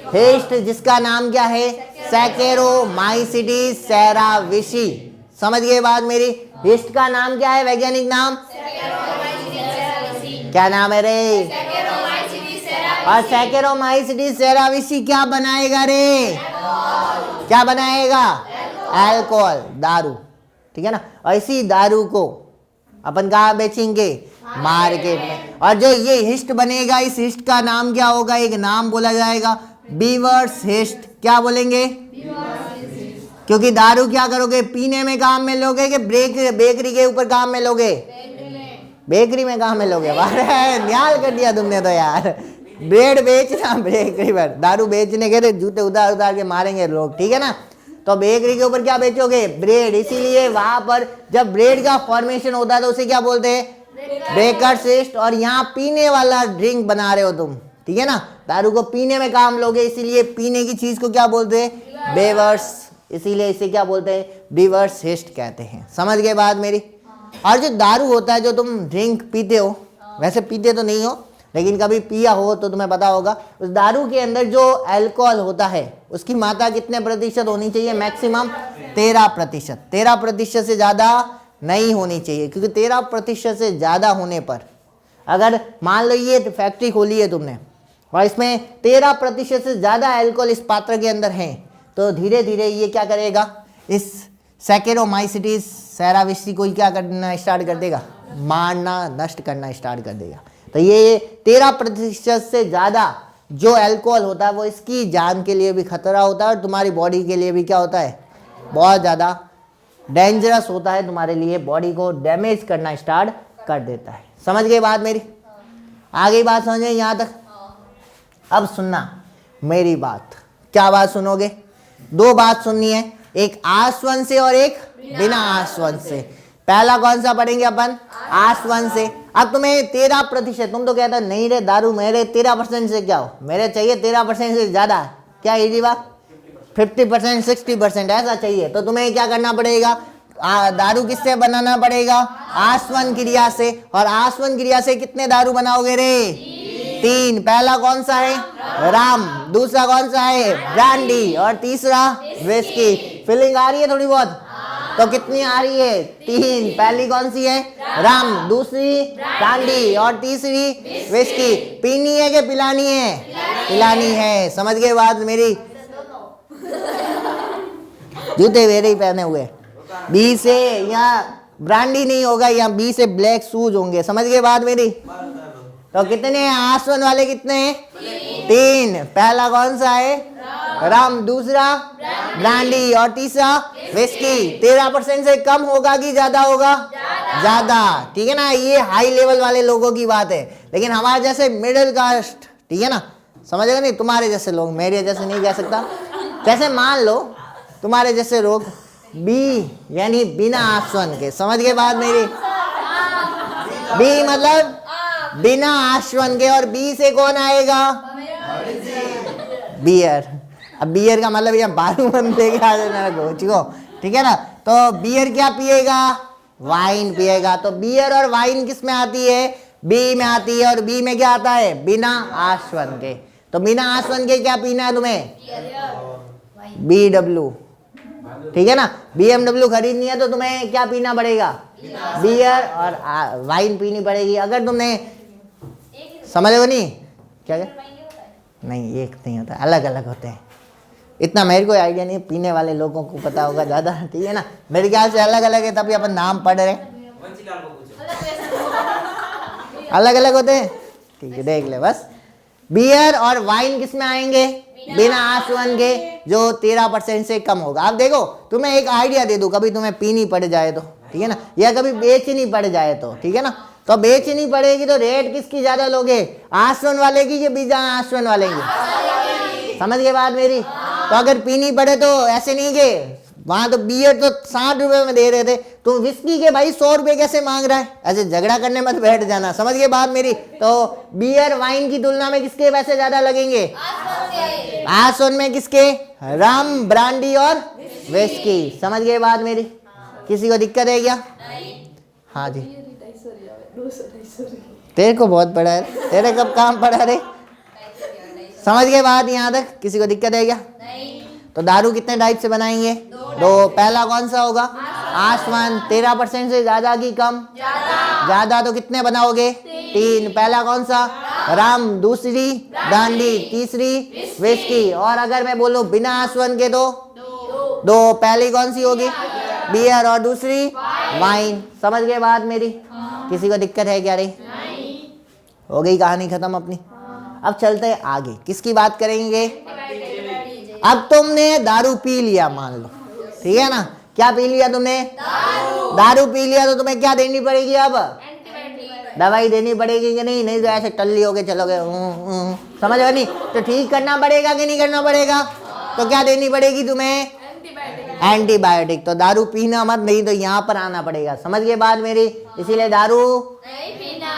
हिस्ट, जिसका नाम क्या है? सैकेरोमाइसिटिस सेराविसी। समझ गए बात मेरी? हिस्ट का नाम क्या है? वैज्ञानिक नाम क्या नाम है रे? और सैकेरोमाइसिटिस सेराविसी क्या बनाएगा रे? क्या बनाएगा? अल्कोहल, दारू, ठीक है ना। और इसी दारू को अपन कहाँ बेचेंगे? मार्केट में। और जो ये हिस्ट बनेगा, इस हिस्ट का नाम क्या होगा? एक नाम बोला जाएगा, बीवर्स हिस्ट। क्या बोलेंगे? क्योंकि दारू क्या करोगे? पीने में काम में लोगे कि बेकरी के ऊपर काम में लोगे? बेकरी में काम में लोगे। न्याल कर दिया तुमने तो यार। ब्रेड बेचना बेकरी पर, दारू बेचने के लिए जूते उतार उतार के मारेंगे लोग, ठीक है ना। तो बेकरी के ऊपर क्या बेचोगे? ब्रेड। इसीलिए वहां पर जब ब्रेड का फॉर्मेशन होता है तो उसे क्या बोलते हैं? Baker's yeast. और यहाँ पीने वाला ड्रिंक बना रहे हो तुम, ठीक है ना। दारू को पीने में काम लोगे, इसीलिए पीने की चीज को क्या बोलते हैं? बेवर्स। इसीलिए इसे क्या बोलते हैं? बीवर्स हिस्ट कहते हैं। समझ गए बात मेरी? और जो दारू होता है, जो तुम ड्रिंक पीते हो, वैसे पीते तो नहीं हो लेकिन कभी पिया हो तो तुम्हें पता होगा, उस दारू के अंदर जो अल्कोहल होता है उसकी मात्रा कितने प्रतिशत होनी चाहिए? मैक्सिमम 13%। 13% से ज़्यादा नहीं होनी चाहिए, क्योंकि 13% से ज़्यादा होने पर, अगर मान लो ये फैक्ट्री खोली है तुमने और इसमें 13% से ज़्यादा अल्कोहल इस पात्र के अंदर है, तो धीरे धीरे ये क्या करेगा? इस सैकेरोमाइसिटिस सेराविसी को क्या करना स्टार्ट कर देगा? मारना, नष्ट करना स्टार्ट कर देगा। तो ये 13% से ज़्यादा जो अल्कोहल होता है वो इसकी जान के लिए भी खतरा होता है और तुम्हारी बॉडी के लिए भी क्या होता है? बहुत ज़्यादा डेंजरस होता है, तुम्हारे लिए बॉडी को डैमेज करना स्टार्ट कर देता है। समझ गए बात मेरी? आगे बात समझ में यहाँ तक? अब सुनना मेरी बात। क्या बात सुनोगे? दो बात सुननी है, एक आस्वन से और एक बिना आस्वन से। पहला कौन सा पढ़ेंगे अपन? आस्वन से। अब तुम्हें 13%, तुम तो कहते हो नहीं रे दारू मेरे 13% से क्या हो, मेरे चाहिए 13% से ज्यादा। क्या इजी बात? 50%, 60% ऐसा चाहिए। तो तुम्हें क्या करना पड़ेगा? दारू किससे बनाना पड़ेगा? आस्वन क्रिया से। और आस्वन क्रिया से कितने दारू बनाओगे रे? 3। पहला कौन सा है? राम। दूसरा कौन सा है? ब्रांडी। और तीसरा विस्की। फीलिंग आ रही है थोड़ी बहुत? तो कितनी आ रही है? 3। पहली कौन सी है? राम, दूसरी ब्रांडी और तीसरी विस्की। पीनी है कि पिलानी है? पिलानी है। समझ गए बात मेरी? जूते मेरे ही पहने हुए। बी से यहाँ ब्रांडी नहीं होगा, यहाँ बी से ब्लैक शूज होंगे। समझ गए बात मेरी? तो कितने आस्वन वाले कितने हैं? 3। पहला कौन सा है? राम, दूसरा ब्रांडी और तीसरा विस्की। 13% से कम होगा कि ज्यादा होगा? ज्यादा। ठीक है ना? ये हाई लेवल वाले लोगों की बात है। लेकिन हमारे जैसे मिडिल कास्ट, ठीक है ना, समझ गए नहीं? तुम्हारे जैसे लोग, मेरे जैसे नहीं कह सकता। जैसे मान लो तुम्हारे जैसे लोग बी यानी बिना आस्वन के। समझ गए बात मेरी? बी मतलब बिना आस्वन के। और बी से कौन आएगा? बियर। अब बियर का मतलब यहाँ बारू बंद लेके आ जाना, ठीक है ना? तो बियर क्या पिएगा? वाइन पिएगा। तो बियर और वाइन किस में आती है? बी में आती है। और बी में क्या आता है? बिना आस्वन के। तो बिना आस्वन के क्या पीना है तुम्हें? BW, ठीक है ना? BMW खरीदनी है तो तुम्हें क्या पीना पड़ेगा? बियर और वाइन पीनी पड़ेगी। अगर तुमने, समझ लो नहीं क्या? नहीं, एक नहीं होता, अलग अलग होते हैं। इतना मेरे को आइडिया नहीं, पीने वाले लोगों को पता होगा ज़्यादा, ठीक है ना? मेरे ख्याल से अलग अलग है, तभी अपन नाम पढ़ रहे हैं। अलग अलग होते हैं, ठीक है, देख ले बस। बियर और वाइन किस में आएंगे? बिना आस्वन के, जो 13% से कम होगा। अब देखो, तुम्हें एक आइडिया दे दूं, कभी तुम्हें पीनी पड़ जाए तो, ठीक है ना, या कभी बेचनी पड़ जाए तो, ठीक है ना, तो बेचनी पड़ेगी तो रेट किसकी ज्यादा लोगे? आस्वन वाले की कि बिना आस्वन वाले की? समझ गए बात मेरी? तो अगर पीनी पड़े तो ऐसे नहीं के वहां तो बियर तो 60 रुपए में दे रहे थे, तो विस्की के भाई 100 रुपए कैसे मांग रहा है? ऐसे झगड़ा करने मत बैठ जाना। समझ गए बात मेरी? तो बियर वाइन की तुलना में किसके पैसे ज्यादा लगेंगे? आस्वन में किसके? रम, ब्रांडी और विस्की। समझ गए बात मेरी? किसी को दिक्कत है क्या? हाँ जी, तेरे को बहुत पड़ा है, तेरे कब काम पड़ा रे? समझ गए बात यहाँ तक? किसी को दिक्कत है क्या? तो दारू कितने टाइप से बनाएंगे? दो। पहला कौन सा होगा? आस्वन। 13% से ज्यादा की कम? ज्यादा। तो कितने बनाओगे? 3। पहला कौन सा? रम, दूसरी ब्रांडी, तीसरी विस्की। और अगर मैं बोलूं बिना आस्वन के तो 2। पहली कौन सी होगी? बियर और दूसरी वाइन। समझ गए बात मेरी? किसी को दिक्कत है क्या? रे हो गई कहानी खत्म अपनी। अब चलते हैं आगे, किसकी बात करेंगे? अब तुमने दारू पी लिया मान लो, ठीक है ना? क्या पी लिया तुमने? दारू पी लिया तो तुम्हें क्या देनी पड़ेगी? अब दवाई देनी पड़ेगी कि नहीं? नहीं तो ऐसे टल्ली हो के चलोगे, समझ गए नहीं? तो ठीक करना पड़ेगा कि नहीं करना पड़ेगा? तो क्या देनी पड़ेगी तुम्हें? एंटीबायोटिक। तो दारू पीना मत, नहीं तो यहाँ पर आना पड़ेगा। समझ गए बात मेरी? इसीलिए दारू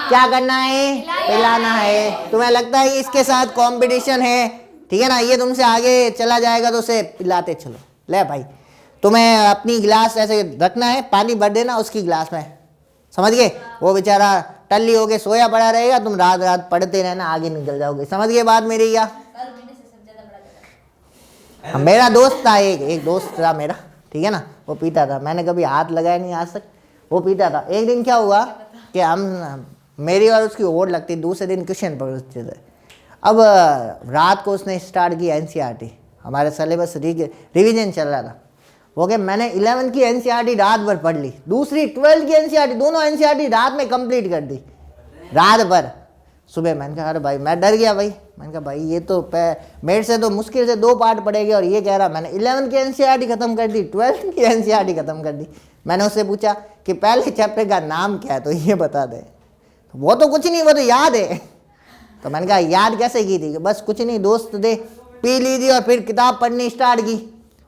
क्या करना है? पिलाना है। तुम्हें लगता है इसके साथ कंपटीशन है, ठीक है ना, ये तुमसे आगे चला जाएगा तो उसे पिलाते चलो। ले भाई, तुम्हें अपनी गिलास ऐसे रखना है, पानी भर देना उसकी गिलास में। समझ गए? वो बेचारा टल्ली होके सोया पड़ा रहेगा, तुम रात रात पढ़ते रहना, आगे निकल जाओगे। समझ गए बात मेरी? क्या मेरा दोस्त था, एक दोस्त था मेरा, ठीक है ना, वो पीता था। मैंने कभी हाथ लगाया नहीं आज तक, वो पीता था। एक दिन क्या हुआ कि हम, मेरी और उसकी ओट लगती, दूसरे दिन क्वेश्चन पढ़ते थे। अब रात को उसने स्टार्ट की NCERT, हमारे सिलेबस रिवीजन चल रहा था। वो कि मैंने 11th की NCERT रात भर पढ़ ली, दूसरी 12th की NCERT, दोनों NCERT रात में कंप्लीट कर दी, रात भर। सुबह मैंने कहा अरे भाई, मैं डर गया भाई, मैंने कहा भाई ये तो मेरे से तो मुश्किल से 2 पार्ट पड़ेगे, और ये कह रहा मैंने 11th की NCERT खत्म कर दी, 12th की NCERT खत्म कर दी। मैंने उससे पूछा कि पहले चैप्टर का नाम क्या है, तो ये बता दे। वो तो कुछ नहीं, वो तो याद है। तो मैंने कहा याद कैसे की थी? बस कुछ नहीं, दोस्त थे, पी ली थी और फिर किताब पढ़नी स्टार्ट की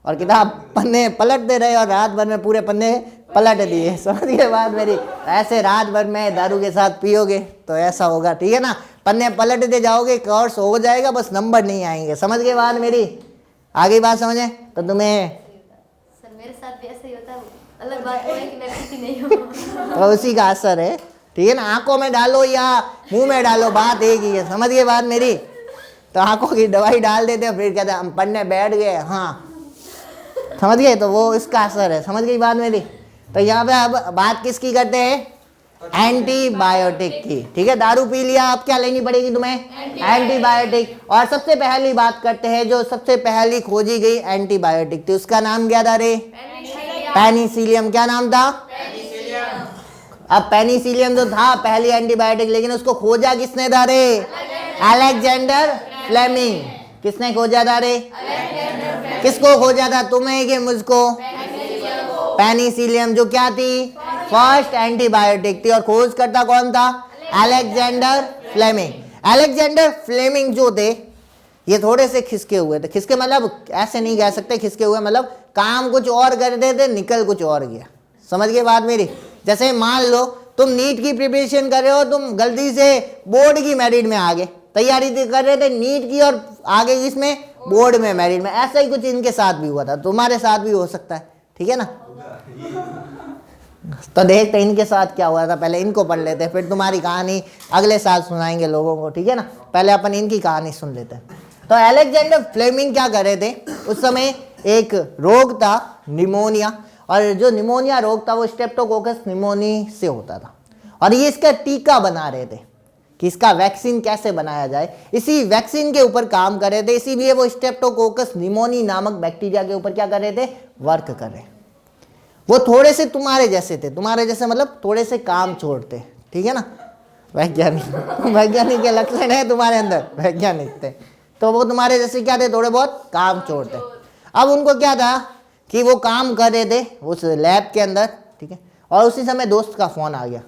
और किताब पन्ने पलटते रहे और रात भर में पूरे पन्ने पलट दिए। समझ गए बात मेरी? ऐसे रात भर में दारू के साथ पियोगे तो ऐसा होगा, ठीक है ना? पन्ने पलटते जाओगे, कोर्स हो जाएगा, बस नंबर नहीं आएंगे। समझ गए बात मेरी? आगे बात समझे? तो तुम्हें सर मेरे साथ भी ऐसा ही होता है, अलग बात है कि मैं पीती नहीं हूँ। तो उसी का असर है, ठीक है ना? आंखों में डालो या मुंह में डालो, बात एक ही है। समझ गए बात मेरी? तो आंखों की दवाई डाल देते हैं, फिर कहते हैं हम पढ़ने बैठ गए। हाँ, समझ गए? तो वो इसका असर है। समझ गई बात मेरी? तो यहाँ पे अब बात किसकी करते हैं? एंटीबायोटिक की, ठीक है? दारू पी लिया, अब क्या लेनी पड़ेगी तुम्हें? एंटीबायोटिक। और सबसे पहली बात करते हैं, जो सबसे पहली खोजी गई एंटीबायोटिक थी, उसका नाम क्या था रे? पेनिसिलियम। क्या नाम था? अब पेनिसिलियम जो था पहली एंटीबायोटिक, लेकिन उसको खोजा किसने था रे? Alexander Fleming. किसने खोजा था रे? किसको खोजा था, तुम्हें कि मुझको? पेनिसिलियम, जो क्या थी? फर्स्ट एंटीबायोटिक थी। और खोज करता कौन था? Alexander Fleming. अलेक्जेंडर फ्लेमिंग जो थे, ये थोड़े से खिसके हुए थे। खिसके मतलब ऐसे नहीं कह सकते, खिसके हुए मतलब काम कुछ और कर रहे थे, निकल कुछ और गया। समझ गए बात मेरी? जैसे मान लो तुम नीट की प्रिपरेशन कर रहे हो, तुम गलती से बोर्ड की मेरिट में आ गए, तैयारी कर रहे थे नीट की और आगे इसमें बोर्ड में मेरिट में। ऐसा ही कुछ इनके साथ भी हुआ था, तुम्हारे साथ भी हो सकता है, ठीक है ना? तो देखते इनके साथ क्या हुआ था, पहले इनको पढ़ लेते हैं, फिर तुम्हारी कहानी अगले साल सुनाएंगे लोगों को, ठीक है ना? पहले अपन इनकी कहानी सुन लेते हैं। तो अलेक्जेंडर फ्लेमिंग क्या कर रहे थे उस समय? एक रोग था निमोनिया, और जो निमोनिया रोग था वो स्ट्रेप्टोकोकस निमोनी से होता था, और ये इसका टीका बना रहे थे कि इसका वैक्सीन कैसे बनाया जाए। इसी वैक्सीन के ऊपर काम कर रहे थे, इसीलिए वो स्ट्रेप्टोकोकस निमोनी नामक बैक्टीरिया के ऊपर क्या कर रहे थे? वर्क कर रहे। वो थोड़े से तुम्हारे जैसे थे, तुम्हारे जैसे मतलब थोड़े से काम छोड़ते, ठीक है ना? वैज्ञानिक, वैज्ञानिक के लक्षण है तुम्हारे अंदर, वैज्ञानिक थे, तो वो तुम्हारे जैसे क्या थे? थोड़े बहुत काम छोड़ते। अब उनको क्या था कि वो काम कर रहे थे उस लैब के अंदर, ठीक है? और उसी समय दोस्त का फोन आ गया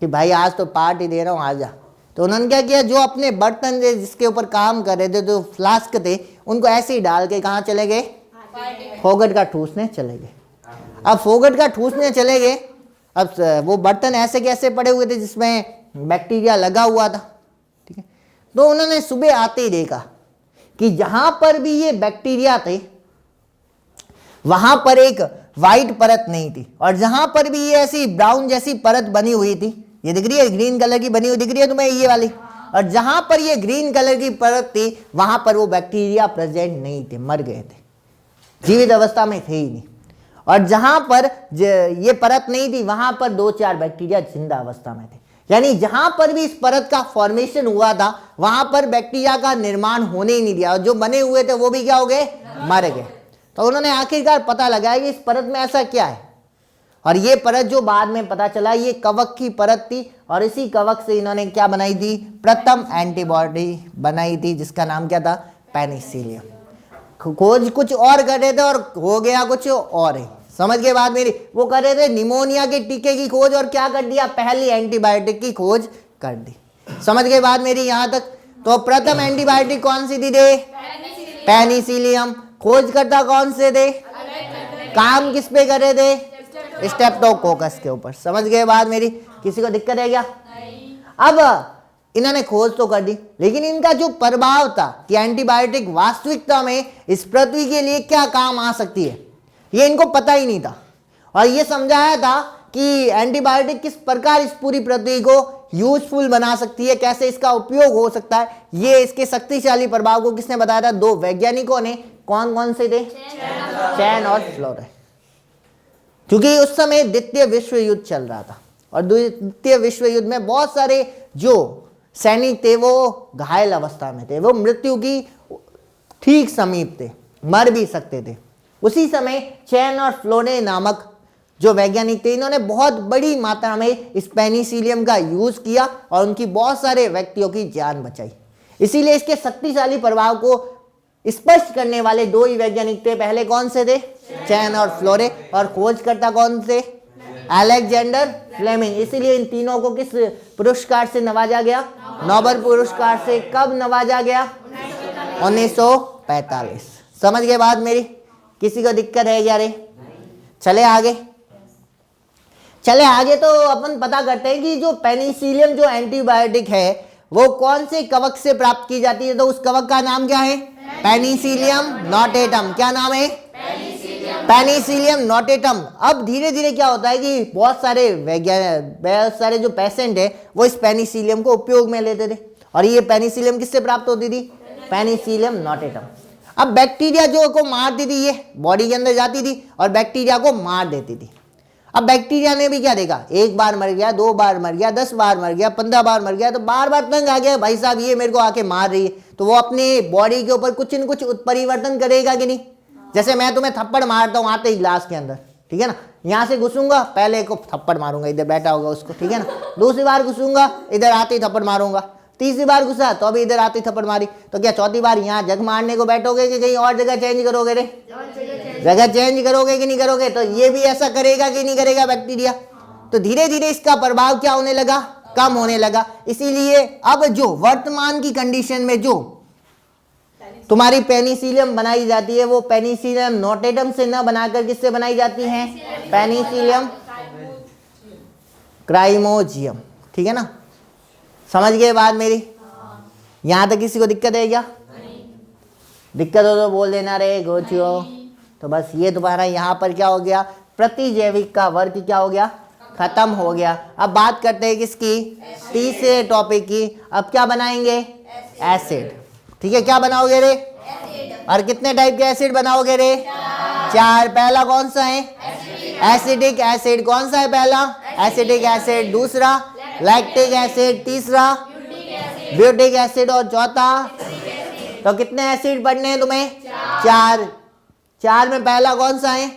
कि भाई आज तो पार्टी दे रहा हूँ, आ जा। तो उन्होंने क्या किया, जो अपने बर्तन थे जिसके ऊपर काम कर रहे थे, जो फ्लास्क थे, उनको ऐसे ही डाल के कहाँ चले गए? फोगट का ठूसने चले गए। अब फोगट का ठूसने चले गए, अब वो बर्तन ऐसे कैसे पड़े हुए थे जिसमें बैक्टीरिया लगा हुआ था, ठीक है? तो उन्होंने सुबह आते ही देखा कि जहां पर भी ये बैक्टीरिया थे वहां पर एक वाइट परत नहीं थी, और जहां पर भी ये ऐसी ब्राउन जैसी परत बनी हुई थी, ये दिख रही है ग्रीन कलर की बनी हुई दिख रही है तुम्हें ये वाली, और जहां पर ये ग्रीन कलर की परत थी वहां पर वो बैक्टीरिया प्रेजेंट नहीं थे, मर गए थे, जीवित अवस्था में थे ही नहीं। और जहां पर ये परत नहीं थी वहां पर 2-4 बैक्टीरिया जिंदा अवस्था में थे। यानी जहां पर भी इस परत का फॉर्मेशन हुआ था वहां पर बैक्टीरिया का निर्माण होने ही नहीं दिया, और जो बने हुए थे वो भी क्या हो गए? मर गए। तो उन्होंने आखिरकार पता लगाया कि इस परत में ऐसा क्या है, और ये परत जो बाद में पता चला ये कवक की परत थी, और इसी कवक से इन्होंने क्या बनाई थी? प्रथम एंटीबॉडी बनाई थी, जिसका नाम क्या था? पेनिसिलियम। खोज कुछ और कर रहे थे और हो गया कुछ और है। समझ गए बात मेरी? वो कर रहे थे निमोनिया के टीके की खोज, और क्या कर दिया? पहली एंटीबायोटिक की खोज कर दी। समझ गए बात मेरी यहां तक? तो प्रथम एंटीबायोटिक कौन सी थी थे? पेनिसिलियम। खोज करता कौन से थे? काम किस पे कर रहे थे? स्ट्रेप्टोकोकस के ऊपर। समझ गए बात मेरी? किसी को दिक्कत है क्या? अब इन्होंने खोज तो कर दी, लेकिन इनका जो प्रभाव था कि एंटीबायोटिक वास्तविकता में इस पृथ्वी के लिए क्या काम आ सकती है, ये इनको पता ही नहीं था। और ये समझाया था कि एंटीबायोटिक किस प्रकार इस पूरी पृथ्वी को यूजफुल बना सकती है, कैसे इसका उपयोग हो सकता है, ये इसके शक्तिशाली प्रभाव को किसने बताया था? 2 वैज्ञानिकों ने। कौन कौन से थे? चैन और फ्लोरे। क्योंकि उस समय द्वितीय विश्व युद्ध चल रहा था, और द्वितीय विश्व युद्ध में बहुत सारे जो सैनिक थे वो घायल अवस्था में थे, वो मृत्यु की ठीक समीप थे, मर भी सकते थे। उसी समय चैन और फ्लोरे नामक जो वैज्ञानिक थे, इन्होंने बहुत बड़ी मात्रा में इस पेनिसिलियम का यूज किया और उनकी बहुत सारे व्यक्तियों की जान बचाई। इसीलिए इसके शक्तिशाली प्रभाव को स्पष्ट करने वाले 2 ही वैज्ञानिक थे। पहले कौन से थे? चैन और फ्लोरे। और खोजकर्ता कौन थे? Alexander Fleming. इसीलिए इन तीनों को किस पुरस्कार से नवाजा गया? नोबेल पुरस्कार से। कब नवाजा गया? 1945। समझ गए बात मेरी? किसी को दिक्कत है क्या रे? चले आगे। चले आगे तो अपन पता करते हैं कि जो पेनिसिलियम जो एंटीबायोटिक है वो कौन से कवक से प्राप्त की जाती है। तो उस कवक का नाम क्या है? Penicillium notatum. क्या नाम है? Penicillium notatum. अब धीरे धीरे क्या होता है कि बहुत सारे जो पेशेंट है वो इस पेनिसिलियम को उपयोग में लेते थे। और ये पेनिसिलियम किससे प्राप्त होती थी? Penicillium notatum. अब बैक्टीरिया जो को मारती थी, ये बॉडी के अंदर जाती थी और बैक्टीरिया को मार देती थी। अब बैक्टीरिया ने भी क्या देखा? एक बार मर गया, 2 बार मर गया, 10 बार मर गया, 15 बार मर गया, तो बार बार तंग आ गया, भाई साहब ये मेरे को आके मार रही है। तो वो अपने बॉडी के ऊपर कुछ न कुछ उत्परिवर्तन करेगा कि नहीं? जैसे मैं तुम्हें थप्पड़ मारता हूँ आते ही ग्लास के अंदर, ठीक है ना, यहाँ से घुसूंगा, पहले को थप्पड़ मारूंगा, इधर बैठा होगा उसको, ठीक है ना, दूसरी बार घुसूंगा, इधर आते ही थप्पड़ मारूंगा, तीसरी बार घुसा तो अभी इधर आते ही थप्पड़ मारी, तो क्या चौथी बार यहाँ जग मारने को बैठोगे कि कहीं और जगह चेंज करोगे रे? जगह चेंज करोगे कि नहीं करोगे? तो ये भी ऐसा करेगा कि नहीं करेगा बैक्टीरिया? तो धीरे धीरे इसका प्रभाव क्या होने लगा? कम होने लगा। इसीलिए अब जो वर्तमान की कंडीशन में जो तुम्हारी पेनिसिलियम बनाई जाती है वो पेनिसिलियम नोटेटम से न बनाकर किससे बनाई जाती है? पेनिसिलियम क्राइमोजियम। ठीक है ना? समझ गए बात मेरी? यहां तक किसी को दिक्कत है क्या? दिक्कत हो तो बोल देना रे गोचियो। तो बस ये तुम्हारा यहाँ पर क्या हो गया? प्रतिजैविक का वर्ग क्या हो गया? खत्म हो गया। अब बात करते हैं किसकी? तीसरे टॉपिक की। अब क्या बनाएंगे? एसिड। ठीक है, क्या बनाओगे रे? और कितने टाइप के एसिड बनाओगे रे? 4। पहला कौन सा है? Acidic acid. कौन सा है पहला? Acidic acid. दूसरा लैक्टिक एसिड। तीसरा ब्यूटिक एसिड। और चौथा? तो कितने एसिड पढ़ने हैं तुम्हें? 4। 4 में पहला कौन सा है?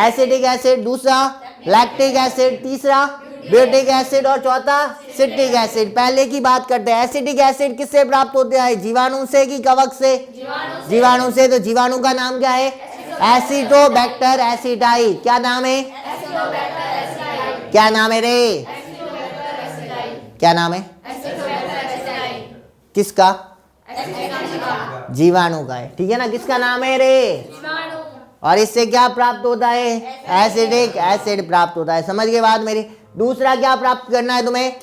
Acidic acid. दूसरा लैक्टिक एसिड। तीसरा ब्यूटिक एसिड। और चौथा सिट्रिक एसिड। पहले की बात करते हैं। एसिडिक एसिड किससे प्राप्त होता है? जीवाणु से कि कवक से? जीवाणु से। तो जीवाणु का नाम क्या है? एसिटोबैक्टर एसिडाई। क्या नाम है? क्या नाम है रे? क्या नाम है? किसका? जीवाणु का है। ठीक है ना? किसका नाम है रे? और इससे क्या प्राप्त होता है? एसिडिक एसिड प्राप्त होता है। समझ गए बात मेरी? दूसरा क्या प्राप्त करना है तुम्हें?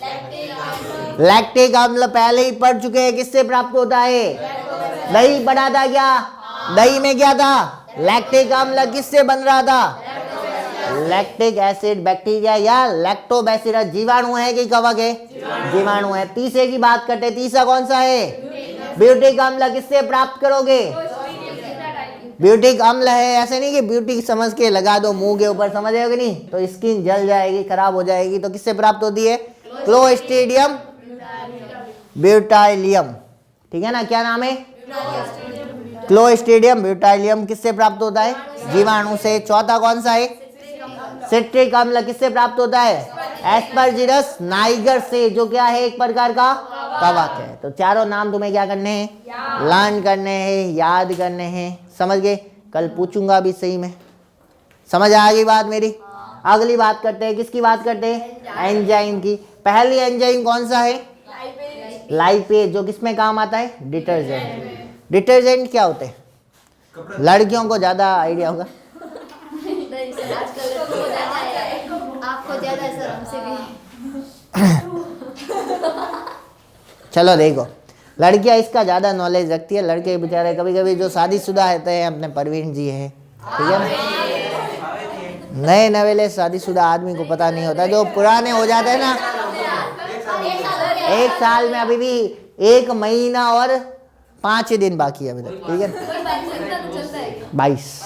लैक्टिक अम्ल। पहले ही पढ़ चुके हैं। किससे प्राप्त होता है? दही पढ़ा था क्या? दही में क्या था? लैक्टिक अम्ल। किससे बन रहा था? Lactic acid. बैक्टीरिया या लैक्टोबैसिलस जीवाणु है कि कवक है? जीवाणु है। तीसरे की बात करते हैं। तीसरा कौन सा है? ब्यूटिक अम्ल। किससे प्राप्त करोगे? ब्यूटिक अम्ल है। ऐसे नहीं कि ब्यूटी समझ के लगा दो मुंह के ऊपर, समझ रहे हो कि नहीं? तो स्किन जल जाएगी, खराब हो जाएगी। तो किससे प्राप्त होती है? क्लोस्ट्रीडियम ब्यूटाइलियम। ठीक है ना? क्या नाम है? क्लोस्ट्रीडियम ब्यूटाइलियम। किससे प्राप्त होता है? जीवाणु से। चौथा कौन सा है? सिट्रिक अम्ल। किससे प्राप्त होता है? एस्परजिलस नाइगर से, जो क्या है? एक प्रकार का कवक है। तो चारों नाम तुम्हें क्या करने हैं? लर्न करने हैं, याद करने हैं। समझ गए? कल पूछूंगा भी सही में। समझ आ गई बात मेरी? अगली बात करते हैं। किसकी बात करते हैं? एंजाइम की। पहली एंजाइम कौन सा है? लाइपेज। जो किसमें काम आता है? डिटर्जेंट। डिटर्जेंट क्या होते हैं? लड़कियों को ज्यादा आइडिया होगा। आपको ज्यादा सर, हमसे भी। चलो देखो, लड़कियां इसका ज्यादा नॉलेज रखती है। लड़के बेचारे कभी कभी जो शादीशुदा रहते हैं, अपने परवीन जी है, ठीक है ना, नए नवेले शादीशुदा आदमी को पता नहीं होता। जो पुराने हो जाते हैं ना, 1 साल में अभी भी 1 महीना और 5 दिन बाकी है अभी तक, ठीक है ना, 22,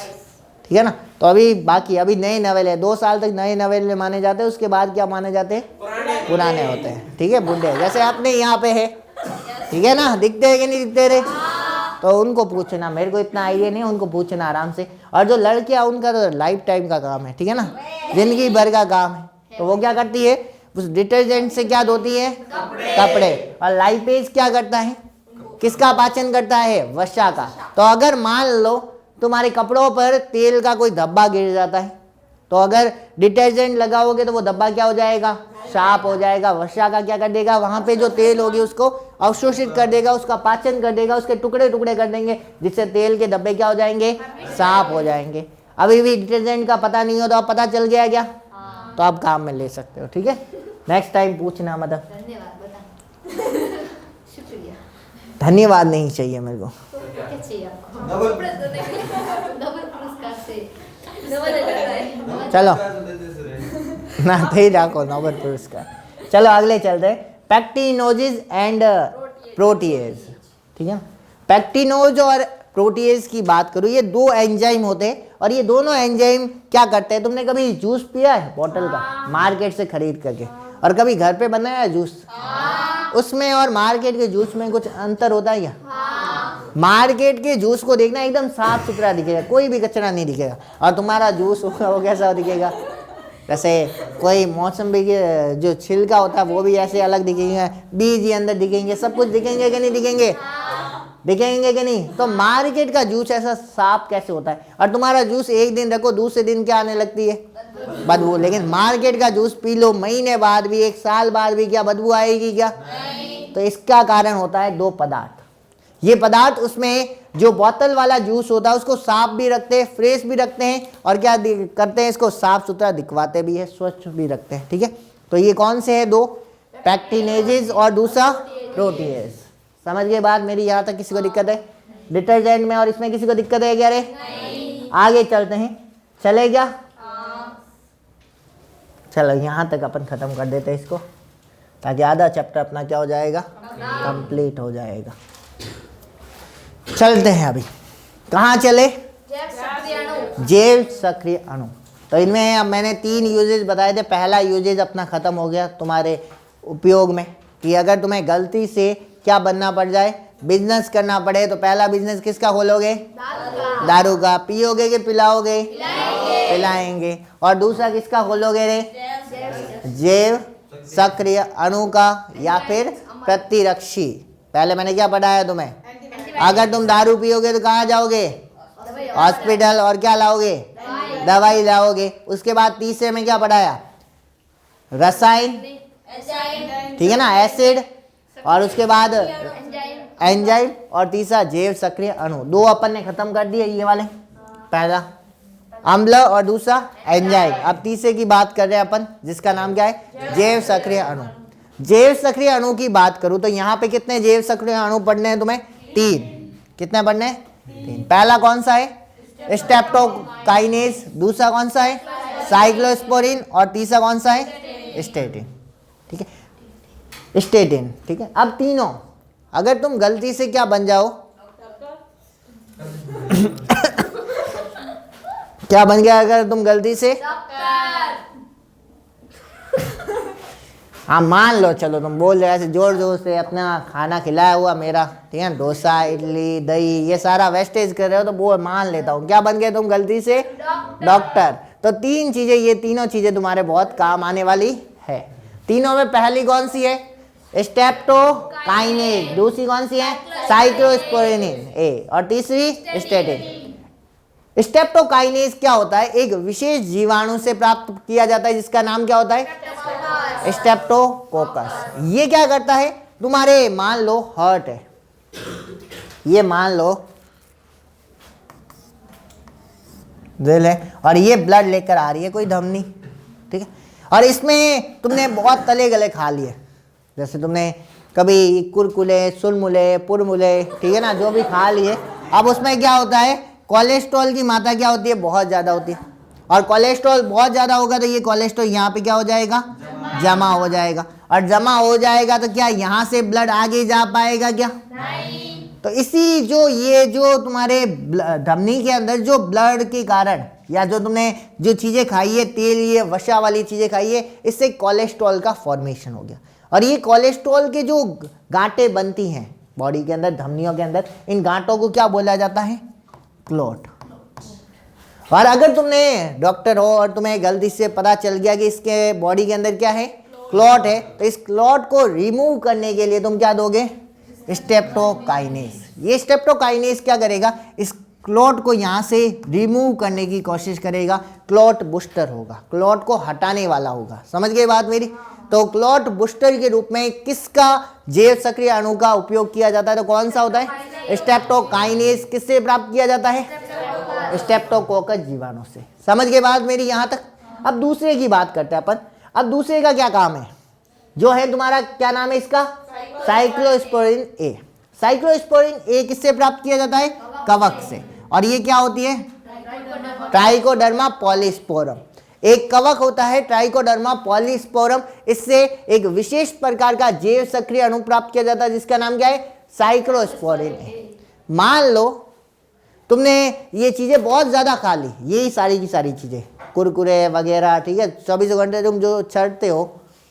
ठीक है ना। तो अभी बाकी, अभी नए नवेले, 2 साल तक नए नवेले माने जाते हैं। उसके बाद क्या माने जाते हैं? पुराने होते हैं, ठीक है, बुढ़े। जैसे अपने यहाँ पे है, ठीक है ना, दिखते हैं कि नहीं दिखते रे? तो उनको पूछना, मेरे को इतना आइडिया नहीं, उनको पूछना आराम से। और जो लड़कियां, उनका तो लाइफ टाइम का काम है, ठीक है ना, जिंदगी भर का काम है। तो वो क्या करती है? उस डिटर्जेंट से क्या धोती है? कपड़े। और लाइपेज क्या करता है? किसका पाचन करता है? वसा का। तो अगर मान लो तुम्हारे कपड़ों पर तेल का कोई धब्बा गिर जाता है, तो अगर डिटर्जेंट लगाओगे तो वो डब्बा क्या हो जाएगा, साफ हो जाएगा। वसा का क्या कर देगा, वहां पे जो तेल होगी उसको अवशोषित कर देगा, उसका पाचन कर देगा, उसके टुकड़े टुकड़े कर देंगे, जिससे तेल के डब्बे क्या हो जाएंगे, साफ हो जाएंगे। अभी भी डिटर्जेंट का पता नहीं हो तो अब पता चल गया क्या, तो आप काम में ले सकते हो। ठीक है, नेक्स्ट टाइम पूछना, मतलब धन्यवाद बता। शुक्रिया। धन्यवाद नहीं चाहिए मेरे को। तो क्या चाहिए आपको? डबल डबल पुरस्कार से डबल करता है। चलो ना थे रखो नोबेल पुरस्कार। चलो अगले चलते हैं, पैक्टिनोजेज एंड प्रोटीएज। ठीक है, पैक्टिनोज और प्रोटीएज की बात करूँ, ये दो एंजाइम होते हैं और ये दोनों एंजाइम क्या करते हैं, तुमने कभी जूस पिया है बॉटल का मार्केट से खरीद करके, और कभी घर पे बनाया है जूस? उसमें और मार्केट के जूस में कुछ अंतर होता है क्या? मार्केट के जूस को देखना एकदम साफ सुथरा दिखेगा, कोई भी कचरा नहीं दिखेगा, और तुम्हारा जूस होगा वो कैसा दिखेगा, जैसे कोई मौसमी के जो छिलका होता है वो भी ऐसे अलग दिखेंगे, बीज ही अंदर दिखेंगे, सब कुछ दिखेंगे कि नहीं दिखेंगे, दिखेंगे कि नहीं। तो मार्केट का जूस ऐसा साफ कैसे होता है, और तुम्हारा जूस एक दिन रखो दूसरे दिन क्या आने लगती है, बदबू। लेकिन मार्केट का जूस पी लो महीने बाद भी, एक साल बाद भी, क्या बदबू आएगी क्या? तो इसका कारण होता है दो पदार्थ। ये पदार्थ उसमें जो बोतल वाला जूस होता है उसको साफ भी रखते हैं, फ्रेश भी रखते हैं, और क्या करते हैं, इसको साफ सुथरा दिखवाते भी है, स्वच्छ भी रखते हैं। ठीक है, तो ये कौन से है दो, पैक्टिनेजेस और दूसरा प्रोटीएज। समझ गए बात मेरी? यहाँ तक किसी को दिक्कत है? डिटर्जेंट में और इसमें किसी को दिक्कत है क्या रे? आगे चलते हैं, चले क्या? चलो यहाँ तक अपन खत्म कर देते हैं इसको, ताकि आधा चैप्टर अपना क्या हो जाएगा, कंप्लीट हो जाएगा। चलते हैं अभी, कहाँ चले? जैव सक्रिय अणु। तो इनमें अब मैंने 3 यूजेज बताए थे। पहला यूजेज अपना खत्म हो गया तुम्हारे उपयोग में, कि अगर तुम्हें गलती से क्या बनना पड़ जाए, बिजनेस करना पड़े, तो पहला बिजनेस किसका खोलोगे? दारू का। पियोगे कि पिलाओगे? पिलाएंगे। और दूसरा किसका खोलोगे रे? जैव सक्रिय अणु का, या फिर प्रतिरक्षी। पहले मैंने क्या पढ़ाया तुम्हें? अगर तुम दारू पियोगे तो कहाँ जाओगे? हॉस्पिटल। और क्या लाओगे? दवाई लाओगे। उसके बाद तीसरे में क्या पढ़ाया? रसायन, ठीक है ना, एसिड, और उसके बाद एंजाइम, और तीसरा जैव सक्रिय अणु। 2 अपन ने खत्म कर दिए ये वाले, पहला अम्ल और दूसरा एंजाइम। अब तीसरे की बात कर रहे हैं अपन, जिसका नाम क्या है? जैव सक्रिय अणु। जैव सक्रिय अणु की बात करूं तो यहाँ पे कितने जैव सक्रिय अणु पढ़ने हैं तुम्हें? 3। कितने पढ़ने हैं? 3। पहला कौन सा है? स्ट्रेप्टोकाइनेज। दूसरा कौन सा है? साइक्लोस्पोरिन। और तीसरा कौन सा है? स्टेटिन। ठीक है, स्टेटिन। ठीक है, अब तीनों अगर तुम गलती से क्या बन जाओ, क्या बन गया अगर तुम गलती से? हाँ मान लो, चलो तुम बोल रहे ऐसे जोर जोर से अपना खाना खिलाया हुआ मेरा, ठीक है, डोसा, इडली, दही, ये सारा वेस्टेज कर रहे हो, तो वो मान लेता हूँ। क्या बन गए तुम गलती से? डॉक्टर। तो 3 चीजें, ये तीनों चीजें तुम्हारे बहुत काम आने वाली है। तीनों में पहली कौन सी है? स्ट्रेप्टोकाइनेज। दूसरी कौन सी है? साइक्लोस्पोरिन ए। और तीसरी स्टेटिन। स्ट्रेप्टोकाइनेज क्या होता है? एक विशेष जीवाणु से प्राप्त किया जाता है, जिसका नाम क्या होता है? स्ट्रेप्टोकोकस। ये क्या करता है? तुम्हारे मान लो हार्ट है, ये मान लो दिल है, और ये ब्लड लेकर आ रही है कोई धमनी, ठीक है, और इसमें तुमने बहुत तले गले खा लिए, जैसे तुमने कभी कुरकुरे, सुरमुले, पुरमुले, ठीक है ना, जो भी खा लिए। अब उसमें क्या होता है? कोलेस्ट्रॉल की मात्रा क्या होती है? बहुत ज़्यादा होती है। और कोलेस्ट्रॉल बहुत ज़्यादा होगा तो ये कोलेस्ट्रॉल यहाँ पे क्या हो जाएगा? जमा हो जाएगा। और जमा हो जाएगा तो क्या यहाँ से ब्लड आगे जा पाएगा क्या? नहीं। तो इसी ये जो तुम्हारे धमनी के अंदर जो ब्लड के कारण, या जो तुमने जो चीज़ें खाई है, तेल, ये वसा वाली चीज़ें खाई है, इससे कोलेस्ट्रॉल का फॉर्मेशन हो गया। और ये कोलेस्ट्रॉल के जो गांठें बनती हैं बॉडी के अंदर, धमनियों के अंदर, इन गांठों को क्या बोला जाता है? क्लॉट। और अगर तुमने डॉक्टर हो और तुम्हें गलती से पता चल गया कि इसके बॉडी के अंदर क्या है? क्लॉट है, तो इस क्लॉट को रिमूव करने के लिए तुम क्या दोगे? स्ट्रेप्टोकाइनेज। ये स्ट्रेप्टोकाइनेज क्या करेगा? इस क्लॉट को यहाँ से रिमूव करने की कोशिश करेगा, क्लॉट बूस्टर होगा, क्लॉट को हटाने वाला होगा। समझ गए बात मेरी? तो क्लॉट बूस्टर के रूप में किसका जैव सक्रिय अणु का उपयोग किया जाता है? तो कौन सा होता है? स्ट्रेप्टोकाइनेज। किससे प्राप्त किया जाता है? स्ट्रेप्टोकोकस जीवाणु से। समझ गए बात मेरी यहाँ तक? अब दूसरे की बात करते हैं अपन। अब दूसरे का क्या काम है? जो है तुम्हारा क्या नाम है इसका? साइक्लोस्पोरिन ए। साइक्लोस्पोरिन ए किससे प्राप्त किया जाता है? कवक से। और ये क्या होती है? Trichoderma polysporum. एक कवक होता है ट्राइकोडर्मा पॉलीस्पोरम। इससे एक विशेष प्रकार का जैव सक्रिय अणु प्राप्त किया जाता है जिसका नाम क्या है? साइक्लोस्पोरिन ए। मान लो तुमने ये चीजें बहुत ज्यादा खा ली, यही सारी की सारी चीजें, कुरकुरे वगैरह, ठीक है, 24 घंटे तुम जो चढ़ते हो,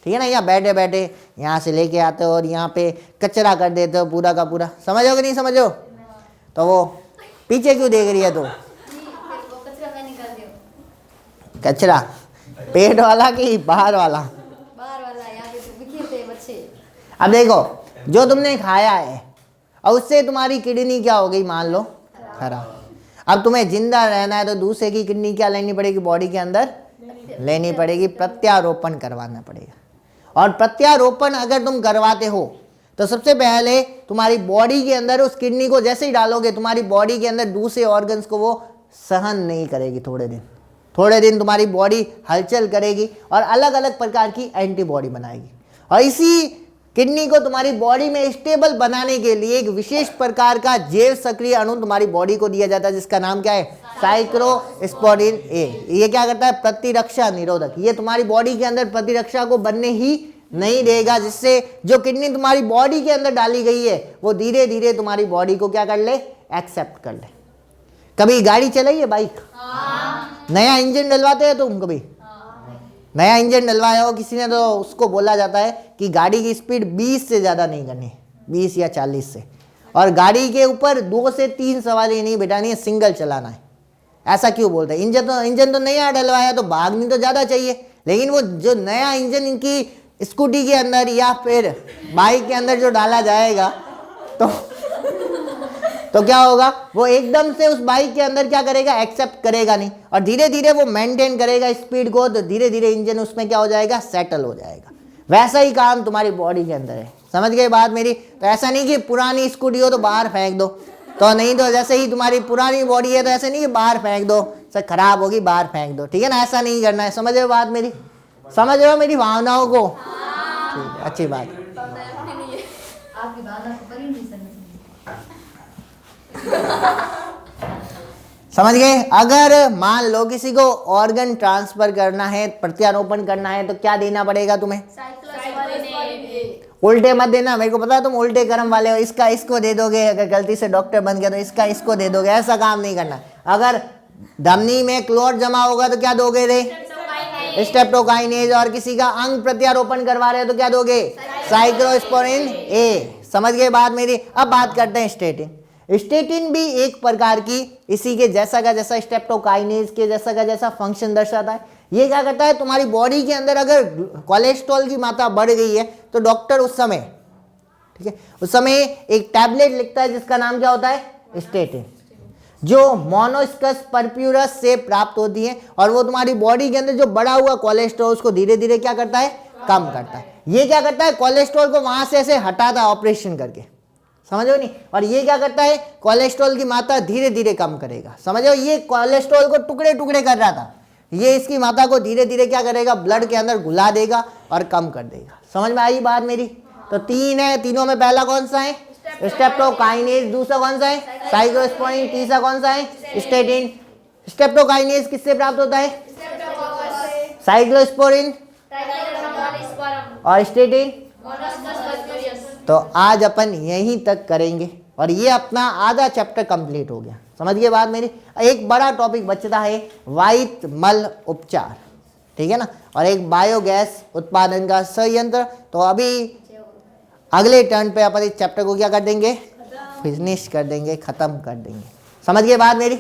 ठीक है ना, यहाँ बैठे बैठे यहाँ से लेके आते हो और यहाँ पे कचरा कर देते हो पूरा का पूरा। समझो कि नहीं समझो? तो वो पीछे क्यों देख रही है तू? कचरा मैं निकाल दिया। कचरा पेट वाला कि बाहर वाला? बाहर वाला, यहाँ पे तो बिखरते बच्चे। अब देखो, जो तुमने खाया है और उससे तुम्हारी किडनी क्या हो गई? मान लो खराब। अब तुम्हें जिंदा रहना है तो दूसरे की किडनी क्या लेनी पड़ेगी? बॉडी के अंदर लेनी पड़ेगी, प्रत्यारोपण करवाना पड़ेगा। और प्रत्यारोपण अगर तुम करवाते हो तो सबसे पहले तुम्हारी बॉडी के अंदर उस किडनी को जैसे ही डालोगे, तुम्हारी बॉडी के अंदर दूसरे ऑर्गन्स को वो सहन नहीं करेगी। थोड़े दिन तुम्हारी बॉडी हलचल करेगी और अलग अलग प्रकार की एंटीबॉडी बनाएगी। और इसी किडनी को तुम्हारी बॉडी में स्टेबल बनाने के लिए एक विशेष प्रकार का जैव सक्रिय अणु तुम्हारी बॉडी को दिया जाता है जिसका नाम क्या है? साइक्लोस्पोरिन ए। ये क्या करता है? प्रतिरक्षा निरोधक। ये तुम्हारी बॉडी के अंदर प्रतिरक्षा को बनने ही नहीं देगा, जिससे जो किडनी तुम्हारी बॉडी के अंदर डाली गई है वो धीरे धीरे तुम्हारी बॉडी को क्या कर ले? एक्सेप्ट कर ले। कभी गाड़ी चलाई है? बाइक नया इंजन डलवाते हैं तुम? कभी नया इंजन डलवाया हो किसी ने तो उसको बोला जाता है कि गाड़ी की स्पीड 20 से ज़्यादा नहीं करनी, 20 या 40 से। और गाड़ी के ऊपर 2 से 3 सवारी नहीं बिठानी है, सिंगल चलाना है। ऐसा क्यों बोलते हैं? इंजन तो नया डलवाया तो भागनी तो ज़्यादा चाहिए, लेकिन वो जो नया इंजन इनकी स्कूटी के अंदर या फिर बाइक के अंदर जो डाला जाएगा तो क्या होगा? वो एकदम से उस बाइक के अंदर क्या करेगा? एक्सेप्ट करेगा नहीं, और धीरे धीरे वो मेंटेन करेगा स्पीड को, तो धीरे धीरे इंजन उसमें क्या हो जाएगा? सेटल हो जाएगा। वैसा ही काम तुम्हारी बॉडी के अंदर है। समझ गए बात मेरी? तो ऐसा नहीं कि पुरानी स्कूटी हो तो बाहर फेंक दो, तो नहीं, तो जैसे ही तुम्हारी पुरानी बॉडी है तो ऐसे नहीं कि बाहर फेंक दो, सर खराब होगी बाहर फेंक दो, ठीक है ना? ऐसा नहीं करना है। समझ रहे हो बात मेरी? समझ रहे हो मेरी भावनाओं को? ठीक है, अच्छी बात। आपकी भावना को पर ही नहीं समझ। समझ गए? अगर मान लो किसी को ऑर्गन ट्रांसफर करना है, प्रत्यारोपण करना है, तो क्या देना पड़ेगा तुम्हें? उल्टे मत देना। मेरे को पता है तुम उल्टे कर्म वाले हो, इसका इसको दे दोगे, अगर गलती से डॉक्टर बन गया तो इसका इसको दे दोगे, ऐसा काम नहीं करना। अगर धमनी में क्लॉट जमा होगा तो क्या दोगे रे? स्ट्रेप्टोकाइनेज। और किसी का अंग प्रत्यारोपण करवा रहे हो तो क्या दोगे? साइक्लोस्पोरिन ए। समझ गए बात मेरी? अब बात करते हैं स्टेटिन। स्टेटिन भी एक प्रकार की इसी के जैसा का जैसा स्ट्रेप्टोकाइनेज के जैसा का जैसा फंक्शन दर्शाता है। ये क्या करता है? तुम्हारी बॉडी के अंदर अगर कोलेस्ट्रॉल की मात्रा बढ़ गई है तो डॉक्टर उस समय, ठीक है, उस समय एक टैबलेट लिखता है जिसका नाम क्या होता है? स्टेटिन, जो मोनोस्कस परप्यूरस से प्राप्त होती है। और वो तुम्हारी बॉडी के अंदर जो बढ़ा हुआ कोलेस्ट्रॉल उसको धीरे धीरे क्या करता है? कम करता है। ये क्या करता है? कोलेस्ट्रॉल को वहां से ऐसे हटाता है ऑपरेशन करके। समझो नहीं? और ये क्या करता है? कोलेस्ट्रॉल की मात्रा धीरे धीरे कम करेगा। समझो? ये कोलेस्ट्रॉल को टुकड़े टुकड़े कर रहा था, ये इसकी मात्रा को धीरे धीरे क्या करेगा? ब्लड के अंदर घुला देगा और कम कर देगा। समझ में आई बात मेरी? तो 3 है, तीनों में पहला कौन सा है? स्ट्रेप्टोकाइनेज। दूसरा कौन सा है? साइक्लोस्पोरिन। तीसरा कौन सा है? स्टेटिन। स्ट्रेप्टोकाइनेज किससे प्राप्त होता है? साइक्लोस्पोरिन। और स्टेटिन। तो आज अपन यहीं तक करेंगे और ये अपना आधा चैप्टर कंप्लीट हो गया। समझ गए बात मेरी? एक बड़ा टॉपिक बचता है वाहित मल उपचार, ठीक है ना, और एक बायोगैस उत्पादन का संयंत्र। तो अभी अगले टर्न पे अपन इस चैप्टर को क्या कर देंगे? फिनिश कर देंगे, खत्म कर देंगे। समझ गए बात मेरी?